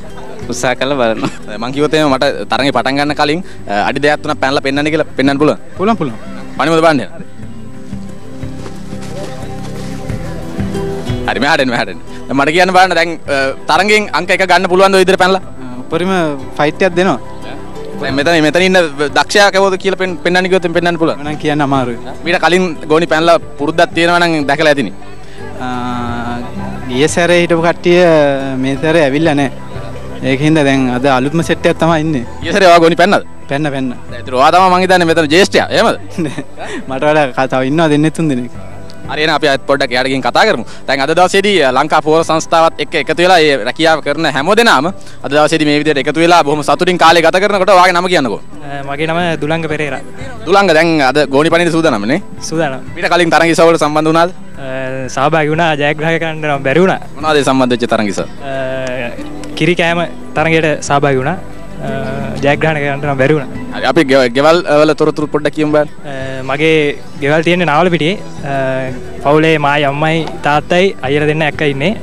Speaker 9: උත්සාහ කරලා බලනවා.
Speaker 3: මං කිව්වොත් එහෙම මට තරඟේ පටන් ගන්න කලින් අඩි 2ක් 3ක් පැනලා පෙන්නන්න කියලා පෙන්නන්න පුළුවන්.
Speaker 9: පුළුවන්.
Speaker 3: පණිමුද බලන්න. හරි මෙහාට එන්න. දැන් මට කියන්න බලන්න දැන් තරඟෙන් අංක 1 ගන්න පුළුවන්ද ඔය විදිහට පැනලා?
Speaker 9: උපරිම ෆයිට් එකක් දෙනවා.
Speaker 3: දැන් මෙතන ඉන්න දක්ෂයා කවුද කියලා පෙන්නන්න කිව්වොත් පෙන්නන්න පුළුවන්.
Speaker 9: මම කියන්න අමාරුයි.
Speaker 3: මීට කලින් ගෝනි පැනලා පුරුද්දක් තියෙනවා නම් දැකලා ඇතිනේ.
Speaker 9: ගිය සැරේ හිටපු කට්ටිය මේ සැරේ ඇවිල්ලා නැහැ. ඒකින්ද දැන් අද අලුත්ම සෙට් එකක් තමයි ඉන්නේ.
Speaker 3: ගිය සැරේ ඔයා ගෝනි පැන්නද?
Speaker 9: පැන්න.
Speaker 3: දැන් ඒතර ඔයා තමයි මං හිතන්නේ මෙතන ජේෂ්ඨයා. එහෙමද?
Speaker 9: මට වඩා තව ඉන්නවා දෙන්නේ තුන් දෙනෙක්.
Speaker 3: හරි එහෙනම් අපි අද පොඩ්ඩක් එයාට ගිහින් කතා කරමු. දැන් අද දවසේදී ලංකා පොර සංස්ථාවත් එක්ක එකතු වෙලා මේ රැකියාව කරන හැමෝදෙනාම අද දවසේදී මේ විදිහට එකතු වෙලා බොහොම සතුටින් කාලය ගත කරනකොට ඔයාගේ නම කියන්නකෝ.
Speaker 10: මගේ නම දුලංග පෙරේරා.
Speaker 3: දුලංග දැන් අද ගෝනි පනින්න සූදානම්ද නේ?
Speaker 10: සූදානම්.
Speaker 3: ඊට කලින් තරංගිසව වල සම්බන්ධ වුණාද?
Speaker 10: සහභාගී වුණා ජයග්‍රහණය කරන්න නම් බැරි වුණා.
Speaker 3: මොනවද සම්බන්ධ වෙච්ච තරංගිසව?
Speaker 10: කිරි කෑම තරඟයට සහභාගී වුණා. ජයග්‍රහණය කරන්න නම් බැරි වුණා.
Speaker 3: හරි අපි ගෙවල් වල තොරතුරු පොඩ්ඩක් කියමු බලන්න.
Speaker 10: මගේ ගෙවල් තියෙන්නේ නාවල පිටියේ. පවුලේ මායි අම්මයි තාත්තයි අයියලා දෙන්න එක්ක ඉන්නේ.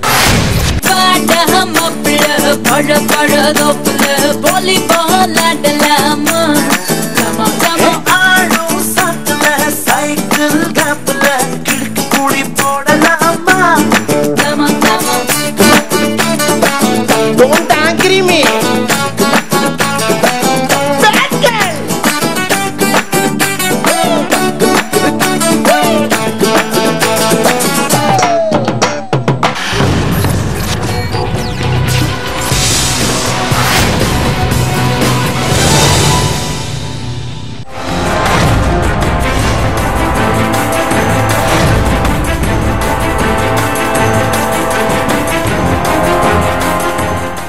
Speaker 2: Don't angry me.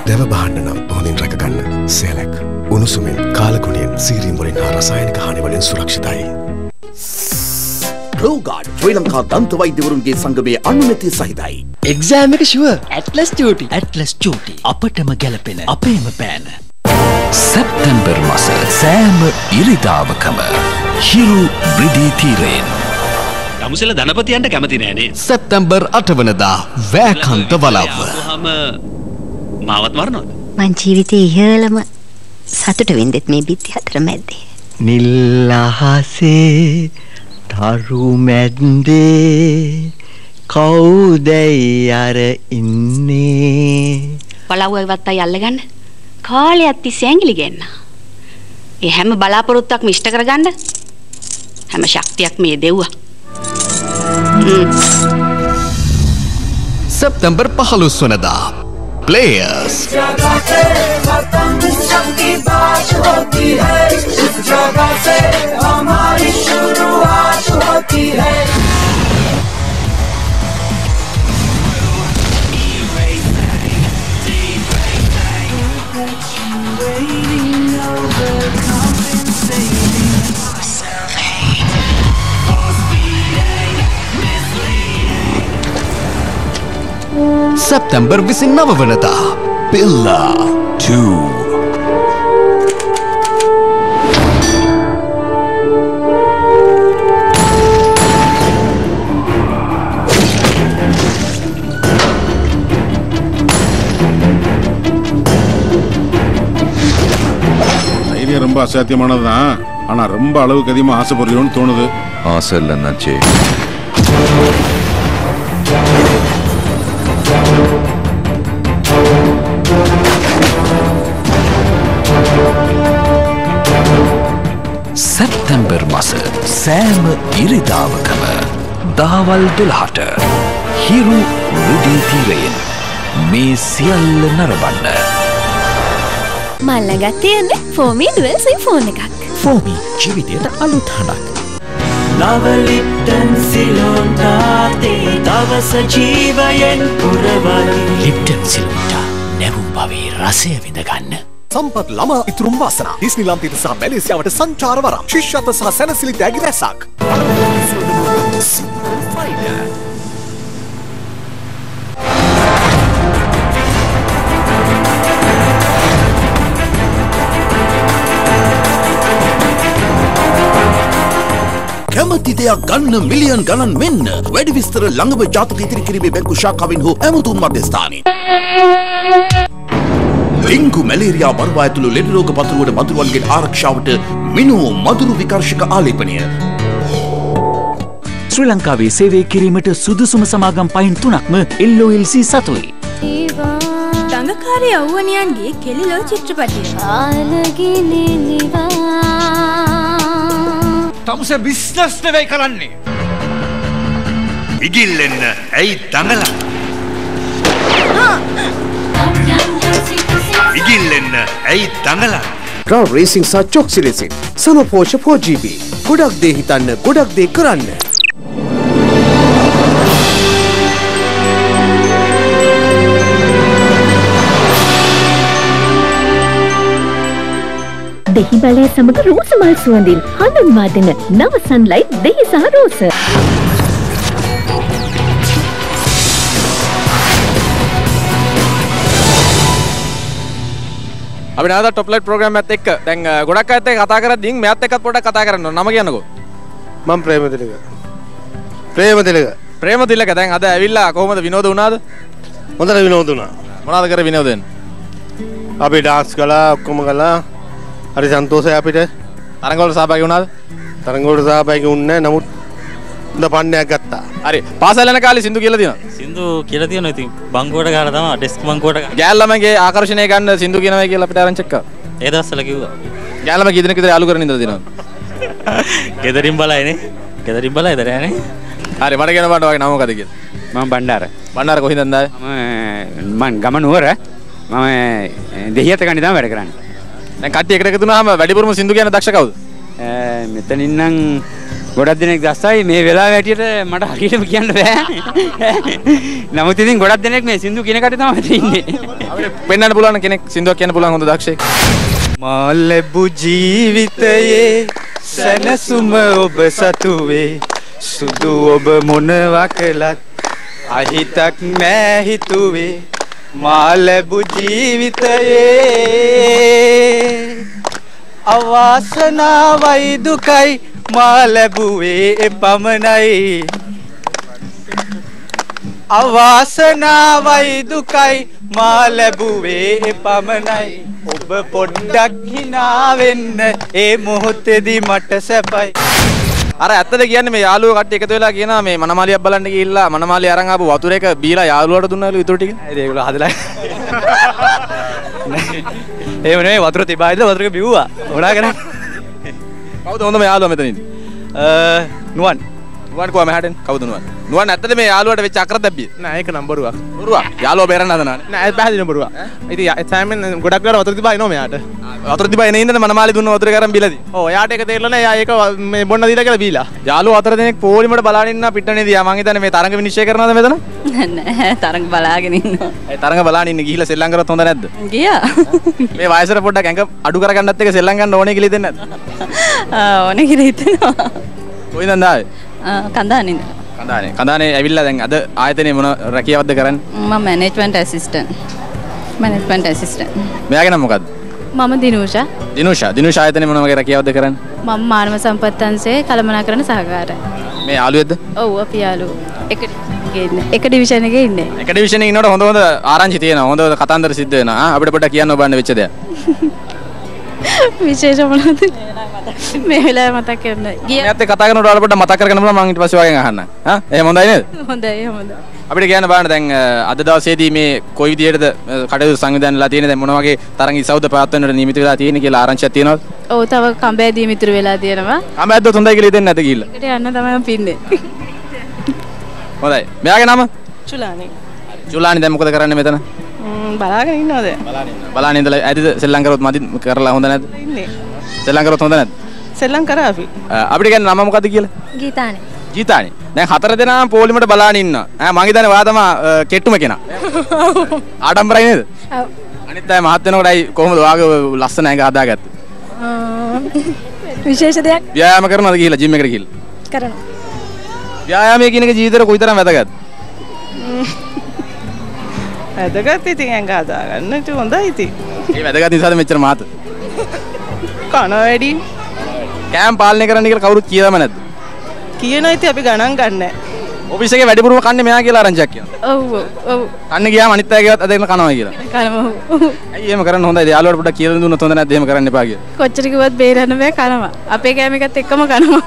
Speaker 24: දැව බහන්න නම් හොඳින් රැකගන්න. සේලක් උණුසුමින් කාලගුණයෙන් සීරීම් වලින් හා රසායනික හානි වලින් සුරක්ෂිතයි.
Speaker 18: රෝගාඩ් ශ්‍රී ලංකා දන්ත වෛද්‍යවරුන්ගේ සංගමයේ අනුමැතිය සහිතයි.
Speaker 11: එක්සෑම් එක sure. Atlas duty. Atlas duty. අපටම ගැලපෙන අපේම පෑන.
Speaker 12: සැප්තැම්බර් මාස සෑම ඉරිදාවකම හිරු බ්‍රිඩී තීරයෙන්
Speaker 13: දමුසල ධනපතියන්ට කැමති නෑනේ.
Speaker 12: සැප්තැම්බර් 8 වනදා වෑකන්ත වලව්ව.
Speaker 13: මාවත් මරනවද?
Speaker 14: මං ජීවිතේ ඉහළම සතුට වින්දෙත් මේ බිත්ති හතර මැද්දේ.
Speaker 11: නිල් අහසේ තරු මැද්දේ කවුදයි අර ඉන්නේ?
Speaker 15: බලවුව ඉවත්තයි අල්ලගන්න. කාලයක් තිස්සේ ඇඟිලි ගෙන්න. ඒ හැම බලාපොරොත්තුවක්ම ඉෂ්ට කරගන්න. හැම ශක්තියක් මේ දෙව්වා.
Speaker 12: සැප්තැම්බර් 15 වනදා प्लेयर्स
Speaker 2: जगह से वतन की बात होती है, इस जगह से हमारी शुरुआत होती है.
Speaker 12: සැප්තැම්බර් 29 වනදා පිල්ලා 2
Speaker 27: ஐடியா ரொம்ப அசாத்தியமானதுதான். ஆனா ரொம்ப அளவுக்கு அதிகமா ஆசைப்படுறோம்னு தோணுது.
Speaker 28: ஆசை இல்லைன்னாச்சே.
Speaker 12: සැප්තැම්බර් මාස සෑම ඉරිදාවකම දහවල් 12ට හිරු රුඩී තීරයෙන් මේ සියල්ල නරඹන්න.
Speaker 21: මල්ලගත් තියෙන්නේ ෆෝමි ඩුවල් සිම් ෆෝන් එකක්.
Speaker 20: ෆෝමි ජීවිතයට අලුත් හඬක්.
Speaker 2: නවලිට්ටන් සිලෝන්ටාතේ දවස ජීවයෙන් පුරවයි.
Speaker 20: ලිප්ටන් සිලෝන්ටා නැවුම් භවයේ රසය විඳගන්න. සම්පත් ළමා ඉතුරුම් වාසනා ඩිස්නිලන්තයට සහ මැලේසියාවට සංචාර වරම් ශිෂ්‍යත්ව සහ සැනසිලි තෑගි රැසක්.
Speaker 18: කැමති දෙයක් ගන්න මිලියන් ගණන් වෙන්න වැඩි විස්තර ළඟම ජාතක ඉදිරි කිරීමේ බැංකු ශාඛාවෙන් හෝ ඇමතුම් මධ්‍යස්ථානයේ ඩෙන්ගු මැලේරියා මරුවා ඇතුළු ලෙඩ රෝග පතුරුවන මදුරුවන්ගේ ආරක්ෂාවට මිනෝ මදුරු විකර්ශක ආලේපනය.
Speaker 11: ශ්‍රී ලංකාවේ සේවය කිරීමට සුදුසුම සමාගම් පයින් 3ක්ම LOLC සතුයි.
Speaker 21: ටඟකාරී අවුවනියන්ගේ කෙලිලෝ චිත්‍රපටිය.
Speaker 1: තමුසේ බිස්නස් නෙවෙයි කරන්නේ. ඉගිල්ලෙන්න ඇයි දඟලන්නේ? ඉගිල්ලෙන්න ඇයි දඟලන්නේ?
Speaker 20: රා රේසිං සහ චොක්සි රේසිං සමපෝෂ 4GB ගොඩක් දේ හිතන්න ගොඩක් දේ කරන්න.
Speaker 21: දෙහි බලය සමග රෝස මල් සුවඳින් හඳුන්වා දෙන නව සන්ලයිට් දෙහි සහ රෝස.
Speaker 3: අපි නැවත টොප් ලයිට් ප්‍රෝග්‍රෑම් එකත් එක්ක දැන් ගොඩක් අයත් එක්ක කතා කරද්දී මෙයාත් එක්කත් පොඩ්ඩක් කතා කරන්න ඕන. නම කියන්නකෝ.
Speaker 6: මම ප්‍රේමතිලක
Speaker 3: දැන් අද ඇවිල්ලා කොහොමද විනෝද වුණාද?
Speaker 6: හොඳට විනෝද වුණා.
Speaker 3: මොනවද කරේ විනෝදෙන්?
Speaker 6: අපි ඩාන්ස් කළා ඔක්කොම කළා. හරි සන්තෝෂයි අපිට.
Speaker 3: තරඟවල සහභාගී වුණාද?
Speaker 6: තරඟවල සහභාගී වුණේ නැහැ. නමුත් හොඳ පන්නයක් ගත්තා.
Speaker 3: හරි. පාසල් යන කාලේ සින්දු කියලා තියෙනවා.
Speaker 4: සින්දු කියලා තියෙනවා. ඉතින් බංකුවට ගහලා තමයි ඩෙස්ක් බංකුවට ගහලා.
Speaker 3: ගෑල් ළමයිගේ ආකර්ෂණය ගන්න සින්දු කියනවා කියලා අපිට ආරංචි එක්ක.
Speaker 4: ඒ දවස්වල කිව්වා.
Speaker 3: ගෑල් ළමයි කී දෙනෙක් විතර යාළු කරගෙන ඉඳලා තියෙනවද?
Speaker 4: ගෙදරින් බලයිනේ. ගෙදරින් බලයි දරයනේ.
Speaker 3: හරි මට කියන බණ්ඩ වගේ නම මොකද කියලා?
Speaker 4: මම බණ්ඩාර.
Speaker 3: බණ්ඩාර කොහෙන්ද ආවේ?
Speaker 4: මම ගම නුවර. මම දෙහියත ගන්නේ තමයි වැඩ කරන්නේ.
Speaker 3: දැන් කට්ටිය එකට එකතු වුණාම වැඩිපුරම සින්දු කියන දක්ෂ කවුද?
Speaker 4: මෙතනින් නම් ගොඩක් දෙනෙක් දැස්සයි මේ වෙලාව හැටියට මට හරියටම කියන්න බෑ. නමුත් ඉතින් ගොඩක් දෙනෙක් මේ සින්දු කියන කට තමයි ඉන්නේ.
Speaker 3: අපිට පෙන්වන්න පුළුවන් කෙනෙක් සින්දුවක් කියන්න පුළුවන් හොඳ දක්ෂයෙක්.
Speaker 9: මා ලැබු ජීවිතයේ සැනසුම ඔබ සතුවේ සුදු ඔබ මොනවා කළත් අහිතක් නෑ හිතුවේ මා ලැබු ජීවිතයේ අවාසනාවයි දුකයි මා ලැබුවේ පමණයි අවාසනාවයි දුකයි මා ලැබුවේ පමණයි ඔබ පොඩ්ඩක් hina වෙන්න ඒ මොහොතේදී මට සැපයි.
Speaker 3: අර ඇත්තද කියන්නේ මේ යාළුවෝ කට්ටිය එකතු වෙලා කියනවා මේ මනමාලියක් බලන්න ගිහිල්ලා මනමාලිය අරන් ආපු වතුර එක බීලා යාළුවාට දුන්නාලු ඉතුරු ටික.
Speaker 9: ඒත් ඒගොල්ලෝ හදලා එහෙම නෙවෙයි වතුර තිබායිද වතුර එක බිව්වා. මොනා කරන්නේ?
Speaker 3: කවුද හොඳම යාළුවා මෙතන ඉන්නේ?
Speaker 9: නුවන්.
Speaker 3: නුවන් කොහම හැටෙන්? කවුද නුවන්? නුවන් ඇත්තද මේ යාළුවාට වෙච්ච අකරදැබ්බිය?
Speaker 6: නෑ ඒක නම් බොරුවක්.
Speaker 3: බොරුවක්? යාළුවා බේරන්න හදනවානේ.
Speaker 6: නෑ ඒක පැහැදිලිම බොරුවක්. ඉතින් සෑමෙන් ගොඩක් වෙලා වතුර තිබා එනවා මෙයාට.
Speaker 3: වතුර තිබා එන ඉඳන් මනමාලි දුන්න වතුර එක අරන් බීලාදී.
Speaker 6: ඔව් එයාට ඒක තේරෙලා නෑ. එයා ඒක මේ බොන්න දීලා කියලා බීලා.
Speaker 3: යාළුවෝ හතර දෙනෙක් පොලිමට බලාගෙන ඉන්න පිටණේදී මං හිතන්නේ මේ තරඟ විනිශ්චය කරනවද මෙතන?
Speaker 15: නෑ තරඟ බලාගෙන ඉන්නවා.
Speaker 3: ඒ තරඟ බලාගෙන ඉන්න ගිහිල්ලා සෙල්ලම් කරත් හොඳ නැද්ද?
Speaker 15: ගියා.
Speaker 3: මේ වයසට පොඩ්ඩක් ඇඟ අඩු කරගන්නත් එක සෙල්ලම් ගන්න ඕනේ කියලා හිතෙන්නේ නැද්ද?
Speaker 15: ඕනේ කියලා හිතෙනවා.
Speaker 3: කොයින්ද ආවේ?
Speaker 15: කන්දානින්ද.
Speaker 3: කන්දානේ ඇවිල්ලා දැන් අද ආයතනයේ මොන රැකියාවක්ද කරන්නේ?
Speaker 15: මම මැනේජ්මන්ට් ඇසිස්ටන්ට්.
Speaker 3: මෙයාගේ නම මොකද්ද?
Speaker 16: මම දිනුෂා.
Speaker 3: දිනුෂා ආයතනයේ මොන වගේ රැකියාවක්ද කරන්නේ?
Speaker 16: මම මානව සම්පත් අංශයේ කළමනාකරණ සහකාරයි.
Speaker 3: මේ යාළුවෙක්ද?
Speaker 16: ඔව් අපි යාළුවෝ. එක ඩිවිෂන් එකේ ඉන්නේ.
Speaker 3: එක ඩිවිෂන් එකේ ඉන්නකොට හොඳ ආරංචි තියෙනවා. හොඳ කතන්දර සිද්ධ වෙනවා. අපිට පොඩ්ඩක් කියන්න ඔබන්න වෙච්ච දේ.
Speaker 16: විශේෂ මොනවද? මේ වෙලාවේ මතක් කරන්න.
Speaker 3: ගියත් කතා කරනකොට ඔයාලා පොඩ්ඩක් මතක් කරගන්න පුළුවන් මම ඊට පස්සේ වගේ අහන්න. එහෙම හොඳයි නේද?
Speaker 16: හොඳයි.
Speaker 3: අපිට කියන්න බලන්න දැන් අද දවසේදී මේ කොයි විදියටද කටයුතු සංවිධානයලා තියෙන්නේ දැන් මොන වගේ තරඟ ඉසව්ද පවත්වන්නට නියමිත වෙලා තියෙන්නේ කියලා ආරංචියක් තියෙනවද?
Speaker 16: ඔව් තව කම්බෑදී මිතුරු වෙලා තියෙනවා.
Speaker 3: කම්බෑද්දොත් හොඳයි කියලා හිතෙන්නේ නැද්ද කියලා?
Speaker 16: ඒකට යන්න තමයි පින්නේ.
Speaker 3: හොඳයි. මෙයාගේ නම?
Speaker 16: චුලානි.
Speaker 3: චුලානි දැන් මොකද කරන්නේ මෙතන?
Speaker 16: බලාගෙන ඉන්නවද?
Speaker 3: බලාගෙන ඉඳලා ඇයිද සෙල්ලම් කරොත් මදි කරලා හොඳ නැද්ද?
Speaker 16: ඉන්නේ.
Speaker 3: සෙල්ලම් කරොත් හොඳ නැද්ද?
Speaker 16: සෙල්ලම් කරා අපි.
Speaker 3: අපිට කියන්නේ නම මොකද්ද කියලා?
Speaker 16: ගීතානි.
Speaker 3: ජීතානි. දැන් හතර දෙනාම පොලිමට බලාගෙන ඉන්නවා. මං හිතන්නේ ඔයා තමයි කෙට්ටුම කෙනා. ආඩම්බරයි නේද?
Speaker 16: ඔව්.
Speaker 3: අනිත් අය මහත් වෙනකොට අයි කොහොමද ඔයාගේ ලස්සන ඇඟ හදාගත්තේ?
Speaker 16: විශේෂ දෙයක්.
Speaker 3: ව්‍යායාම කරනවද කියලා ජිම් එකට ගිහලා?
Speaker 16: කරනවා.
Speaker 3: ව්‍යායාමයේ කියන එක ජීවිතේට කොයිතරම් වැදගත්ද?
Speaker 16: වැදගත් ඉතින් ඇඟ හදාගන්න ඉතින් හොඳයි ඉතින්.
Speaker 3: ඒ වැදගත් නිසාද මෙච්චර මහත?
Speaker 16: කන වැඩි.
Speaker 3: කෑම පාලනය කරන්න කියලා කවුරුත් කියලාම නැද්ද?
Speaker 16: කියනවා ඉතින් අපි ගණන් ගන්නෑ.
Speaker 3: ඔෆිස් එකේ වැඩිපුරම කන්නේ මෙයා කියලා ආරංචියක් කියනවා.
Speaker 16: ඔව් ඔව්.
Speaker 3: කන්න ගියාම අනිත් අයගේවත් අදගෙන කනවා කියලා.
Speaker 16: කනම.
Speaker 3: ඇයි එහෙම කරන්න හොඳයි. යාළුවට පොඩ්ඩක් කියලා දුන්නොත් හොඳ නැද්ද එහෙම කරන්න එපා කියලා.
Speaker 16: කොච්චර කිව්වත් බේරන්න බෑ කනවා. අපේ කෑම එකත් එක්කම කනවා.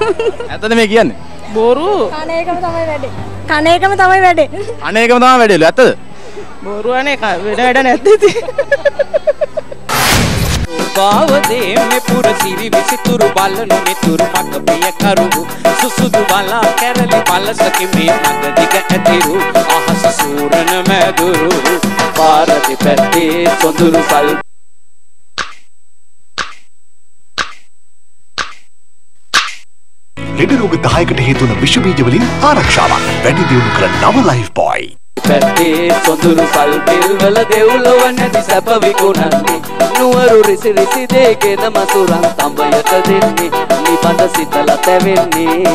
Speaker 3: ඇත්තද මේ කියන්නේ?
Speaker 16: බොරු. කන එකම තමයි වැඩේ. කන එකම තමයි වැඩේ.
Speaker 3: අනේකම තමයි වැඩේලු. ඇත්තද?
Speaker 16: බොරු අනේ වෙන වැඩ නැද්ද ඉතින්?
Speaker 2: පාවදේ මේ පුර සිරි විසිතුරු බලනු මිතුරු මග පිය කරු සුසුදු බලා කැරලි පලසකි මේ මග දිග ඇතිරු අහස සූරන මැදුරු පාරදි පැත්තේ සොඳුරු සල්
Speaker 24: ලෙඩ රෝග 10කට හේතු වන විෂ බීජ වලින් ආරක්ෂාවක් වැඩි දියුණු කළ නව ලයිෆ් බොයි
Speaker 2: පැත්තේ සොඳුරු සල් පිල් වල දෙව්ලොව නැති සැප විකුණන්නේ නුවරු රිසි රිසි දෙගෙන මසුරන් තඹයට දෙන්නේ නිබඳ සිතලා තැවෙන්නේ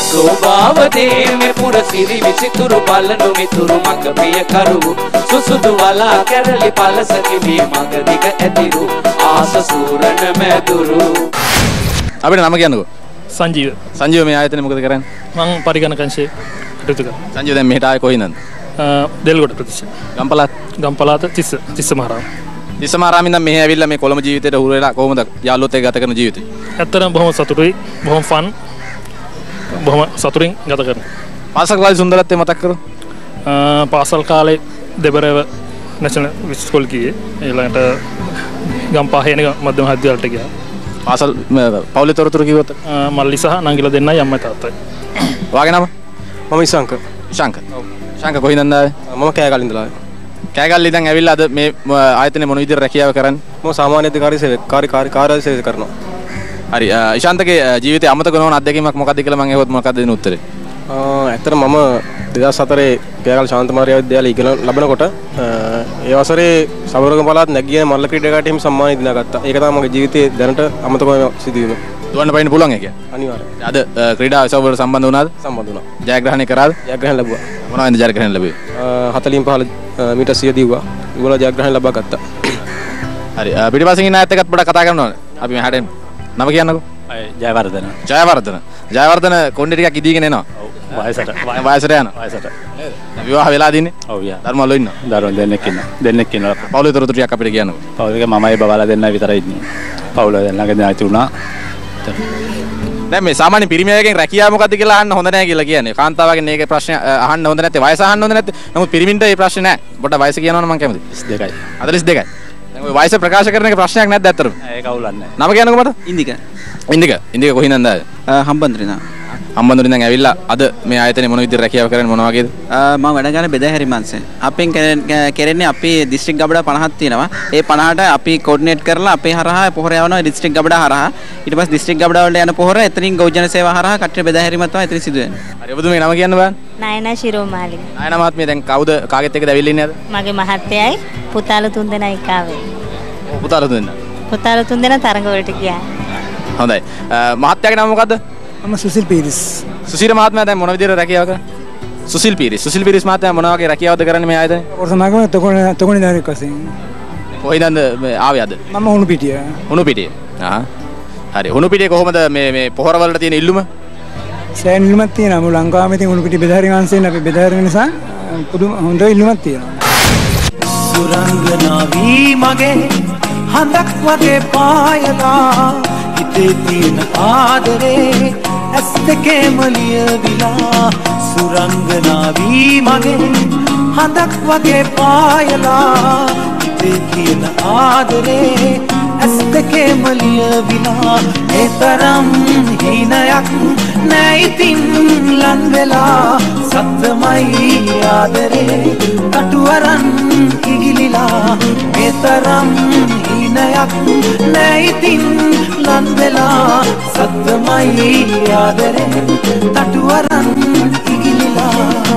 Speaker 2: සෝභාවදේ මේ පුර සිරි විසිතුරු බලනු මිතුරු මග පිය කරු සුසුදු වලා කැරලි පලසකි මේ මග දිග ඇතිරු ආස සූරන මැදුරු
Speaker 3: අපිට නම කියන්නකෝ
Speaker 10: සංජීව.
Speaker 3: සංජීව මේ ආයතනේ මොකද කරන්නේ?
Speaker 10: මම පරිගණක අංශයේ කටයුතු කරනවා.
Speaker 3: සංජීව දැන් මෙහෙට ආයේ කොහින්ද?
Speaker 10: දෙල්ගොඩ ප්‍රදේශය. ගම්පලාත තිස්ස මහරාම.
Speaker 3: තිස්ස මහරාමින් දැන් මෙහෙ ඇවිල්ලා මේ කොළඹ ජීවිතේට හුරු වෙලා කොහොමද යාළුවොත් එක්ක ගත කරන ජීවිතේ?
Speaker 10: ඇත්තටම බොහොම සතුටුයි. බොහොම ෆන්. බොහොම සතුටින් ගත කරනවා.
Speaker 3: පාසල් කාලේ සුන්දරත්වය මතක් කරමු.
Speaker 10: පාසල් කාලේ දෙබරව නැෂනල් ස්කූල් ගියේ. ඊළඟට ගම්පහේන මධ්‍යම විද්‍යාලයට ගියා.
Speaker 3: පාසල් පවුලේ තොරතුරු කිව්වොත්
Speaker 10: මල්ලි සහ නංගිලා දෙන්නයි අම්මයි තාත්තයි.
Speaker 3: වාගේ නම?
Speaker 10: මම ඉසංක.
Speaker 3: ඉසංක. ඉසංක කොහින්ද ආවේ?
Speaker 10: මම කෑගල්ලින්ද ආවේ.
Speaker 3: කෑගල්ලි දැන් ඇවිල්ලා අද මේ ආයතනයේ මොන විදිහට රැකියාව කරන්නේ?
Speaker 10: මම සාමාන්‍ය අධිකාරී කාර්ය සේවය කරනවා.
Speaker 3: හරි. ඉසංකගේ ජීවිතයේ අමතක නොවන අත්දැකීමක් මොකක්ද කියලා මම අහුවොත් මොකක්ද දෙන උත්තරේ?
Speaker 10: ඇත්තට මම 2004 කෑගල් ශාන්ත මාරියා විද්‍යාලයේ ඉගෙන ලැබනකොට ඒ වසරේ සමරගම පළාත් නැගිය මල්ල ක්‍රීඩාවට හිමි සම්මානය දිනාගත්තා. ඒක තමයි මගේ ජීවිතයේ දැනට අමතක වෙන සිදුවීම.
Speaker 3: දුවන්න පයින්න පුළුවන් ඒක?
Speaker 10: අනිවාර්යයෙන්.
Speaker 3: අද ක්‍රීඩා උත්සවවලට සම්බන්ධ වුණාද?
Speaker 10: සම්බන්ධ වුණා.
Speaker 3: ජයග්‍රහණය කරාද?
Speaker 10: ජයග්‍රහණ ලැබුවා.
Speaker 3: මොනවද ජයග්‍රහණ ලැබුවේ?
Speaker 10: 45 මීටර් 100 දිව්වා. ඒගොල්ලෝ ජයග්‍රහණ ලබා ගත්තා.
Speaker 3: හරි. පිටිපස්සෙන් ඉන්න අයත් එක්කත් පොඩ්ඩක් කතා කරන්න ඕනේ. අපි මෙහාට එමු. නම කියන්නකෝ.
Speaker 10: ජයවර්ධන.
Speaker 3: ජයවර්ධන. ජයවර්ධන කොණ්ඩේ ටිකක් ඉදීගෙන එනවා.
Speaker 10: වයසට
Speaker 3: යනවා. වයසට. විවාහ වෙලා දින්නේ?
Speaker 10: ඔව් යා.
Speaker 3: ධර්මවල ඉන්නවා.
Speaker 10: දරුවෝ දෙන්නෙක් ඉන්නවා.
Speaker 3: පවුලේ තොරතුරු ටිකක් අපිට කියන්නකෝ.
Speaker 10: පවුලේ මමයි බබාලා දෙන්නයි විතරයි ඉන්නේ. පවුල දෙන්නගේ දැන් ඇති වුණා.
Speaker 3: දැන් මේ සාමාන්‍ය පිරිමියෙක්ගෙන් රැකියාව මොකද්ද කියලා අහන්න හොඳ නැහැ කියලා කියන්නේ. කාන්තාවගෙන් මේකේ ප්‍රශ්න අහන්න හොඳ නැත්තේ. වයස අහන්න හොඳ නැත්තේ. නමුත් පිරිමින්ට මේ ප්‍රශ්නේ නැහැ. පොඩ්ඩක් වයස කියනවනම් මම කැමතියි.
Speaker 10: 22යි.
Speaker 3: 42යි. දැන් ඔය වයස ප්‍රකාශ කරන එක ප්‍රශ්නයක් නැද්ද ඇත්තටම?
Speaker 10: ඒක අවුලක් නැහැ.
Speaker 3: නම කියන්නකෝ මට.
Speaker 10: ඉන්දික.
Speaker 3: ඉන්දික කොහින්ද ආවේ?
Speaker 10: හම්බන්තොටින්.
Speaker 3: හම්බන්තොටින් දැන් ඇවිල්ලා අද මේ ආයතනයේ මොන විදිහට රැකියාව කරන්නේ මොන වගේද?
Speaker 5: මම වැඩ ගන්න බෙදාහැරි මංශය. අපෙන් කෙරෙන්නේ අපි දිස්ත්‍රික් ගබඩා 50ක් තියෙනවා. ඒ 50ට අපි කෝඩිනේට් කරලා අපේ හරහා පොහොර යවනවා දිස්ත්‍රික් ගබඩා හරහා. ඊට පස්සේ දිස්ත්‍රික් ගබඩා වලට යන පොහොර එතනින් ගෞජන සේවා හරහා කට්ටිය බෙදාහැරීම තමයි එතන සිදු වෙන්නේ.
Speaker 3: හරි ඔබතුමේ නම කියන්න බෑ?
Speaker 7: නයනා ශිරෝමාලි.
Speaker 3: නයනා මහත්මිය දැන් කවුද කාගෙත් එක්කද ඇවිල්ලා ඉන්නේ අද?
Speaker 7: මගේ මහත්තයයි පුතාලු තුන්දෙනා එක්කාවේ.
Speaker 3: ඔව් පුතාලු තුන්දෙනා.
Speaker 7: පුතාලු තුන්දෙනා තරඟ වලට ගියා.
Speaker 3: හොඳයි. මහත්තයාගේ නම මොකද්ද?
Speaker 17: මම සුසිල් පීරිස්.
Speaker 3: සුසිල් මහත්මයා දැන් මොන විදිහට රැකියාව කරන්නේ? සුසිල් පීරිස් මහත්මයා මොන වගේ රැකියාවද කරන්නේ මේ ආයතනයේ?
Speaker 17: කොරසනාගම තොගොණි දාරික වශයෙන්.
Speaker 3: කොහෙන්ද ආවේ අද?
Speaker 17: මම උණුපිටිය.
Speaker 3: උණුපිටිය. හරි. උණුපිටියේ කොහොමද මේ පොහොර වලට තියෙන ඉල්ලුම?
Speaker 17: සෑහෙන ඉල්ලුමක් තියෙනවා. මුළු ලංකාවෙම තියෙන උණුපිටිය බෙදාහැරි වංශයෙන් අපි බෙදාහැරි නිසා පුදුම හොඳ ඉල්ලුමක් තියෙනවා.
Speaker 2: සුරංගනාවී මගේ හඳක් වගේ පායලා හිතේ තියෙන ආදරේ ඇස් දෙකේම ලියවිලා සුරංගනාවී මගේ හඳක් වගේ පායලා හිතේ තියෙන ආදරේ ඇස් දෙකේම ලියවිලා ඒ තරම් හිනයක් නෑ ඉතින් ලන් වෙලා සත්‍යමයි ආදරේ කටුවරන් ඉගිලිලා මේ තරම් හිනයක් නෑ ඉතින් ලන් වෙලා සත්‍යමයි ආදරේ කටුවරන් ඉගිලිලා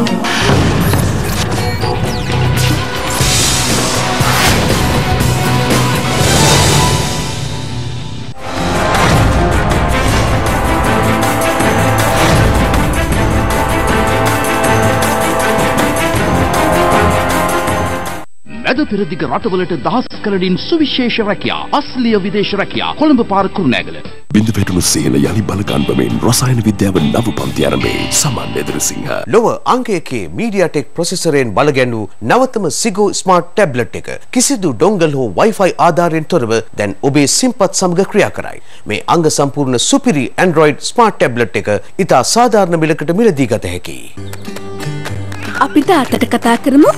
Speaker 18: නැද පෙරදිග රටවලට දහස් කරලින් සුවිශේෂ රැකියා අස්ලිය විදේශ රැකියා කොළඹ පාර කුරුණෑගල
Speaker 24: බිඳ වැටුණු සේන යලි බලගන්වමින් රසායන විද්‍යාව නව පන්ති ආරම්භයේ සමන් එදිරිසිංහ
Speaker 20: ලොව අංක 1 MediaTek ප්‍රොසෙසරයෙන් බලගැන්වූ නවතම Sigo Smart ටැබ්ලට් එක කිසිදු ඩොංගල් හෝ Wi-Fi ආධාරයෙන් තොරව දැන් ඔබේ සිම්පත් සමග ක්‍රියා කරයි. මේ අංග සම්පූර්ණ සුපිරි Android Smart ටැබ්ලට් එක ඉතා සාධාරණ මිලකට මිලදී ගත හැකියි.
Speaker 21: අපි තාත්තට කතා කරමු.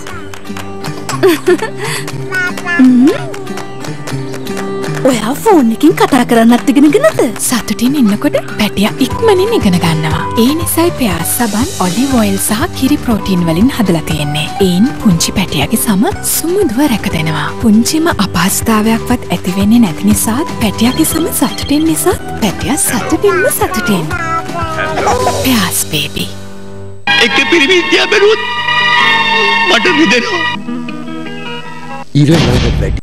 Speaker 21: ඔයා ෆෝන් එකකින් කතා කරන්නත් ඉගෙනගෙනද? සතුටින් ඉන්නකොට පැටියා ඉක්මනින් ඉගෙන ගන්නවා. ඒ නිසායි පියාස් සබන් ඔලිව් ඔයිල් සහ කිරි ප්‍රෝටීන් වලින් හදලා තියෙන්නේ. ඒන් පුංචි පැටියාගේ සම සුමුදුව රැකදෙනවා. පුංචිම අපහසුතාවයක්වත් ඇති වෙන්නේ නැති නිසාත් පැටියාගේ සම සතුටින් නිසාත් පැටියා සතුටින්ම සතුටින්. පියාස් බේබි.
Speaker 1: එක පිරිමිත්‍යා බැලුවොත් මට රිදෙනවා.
Speaker 20: ඊළඟට වැඩි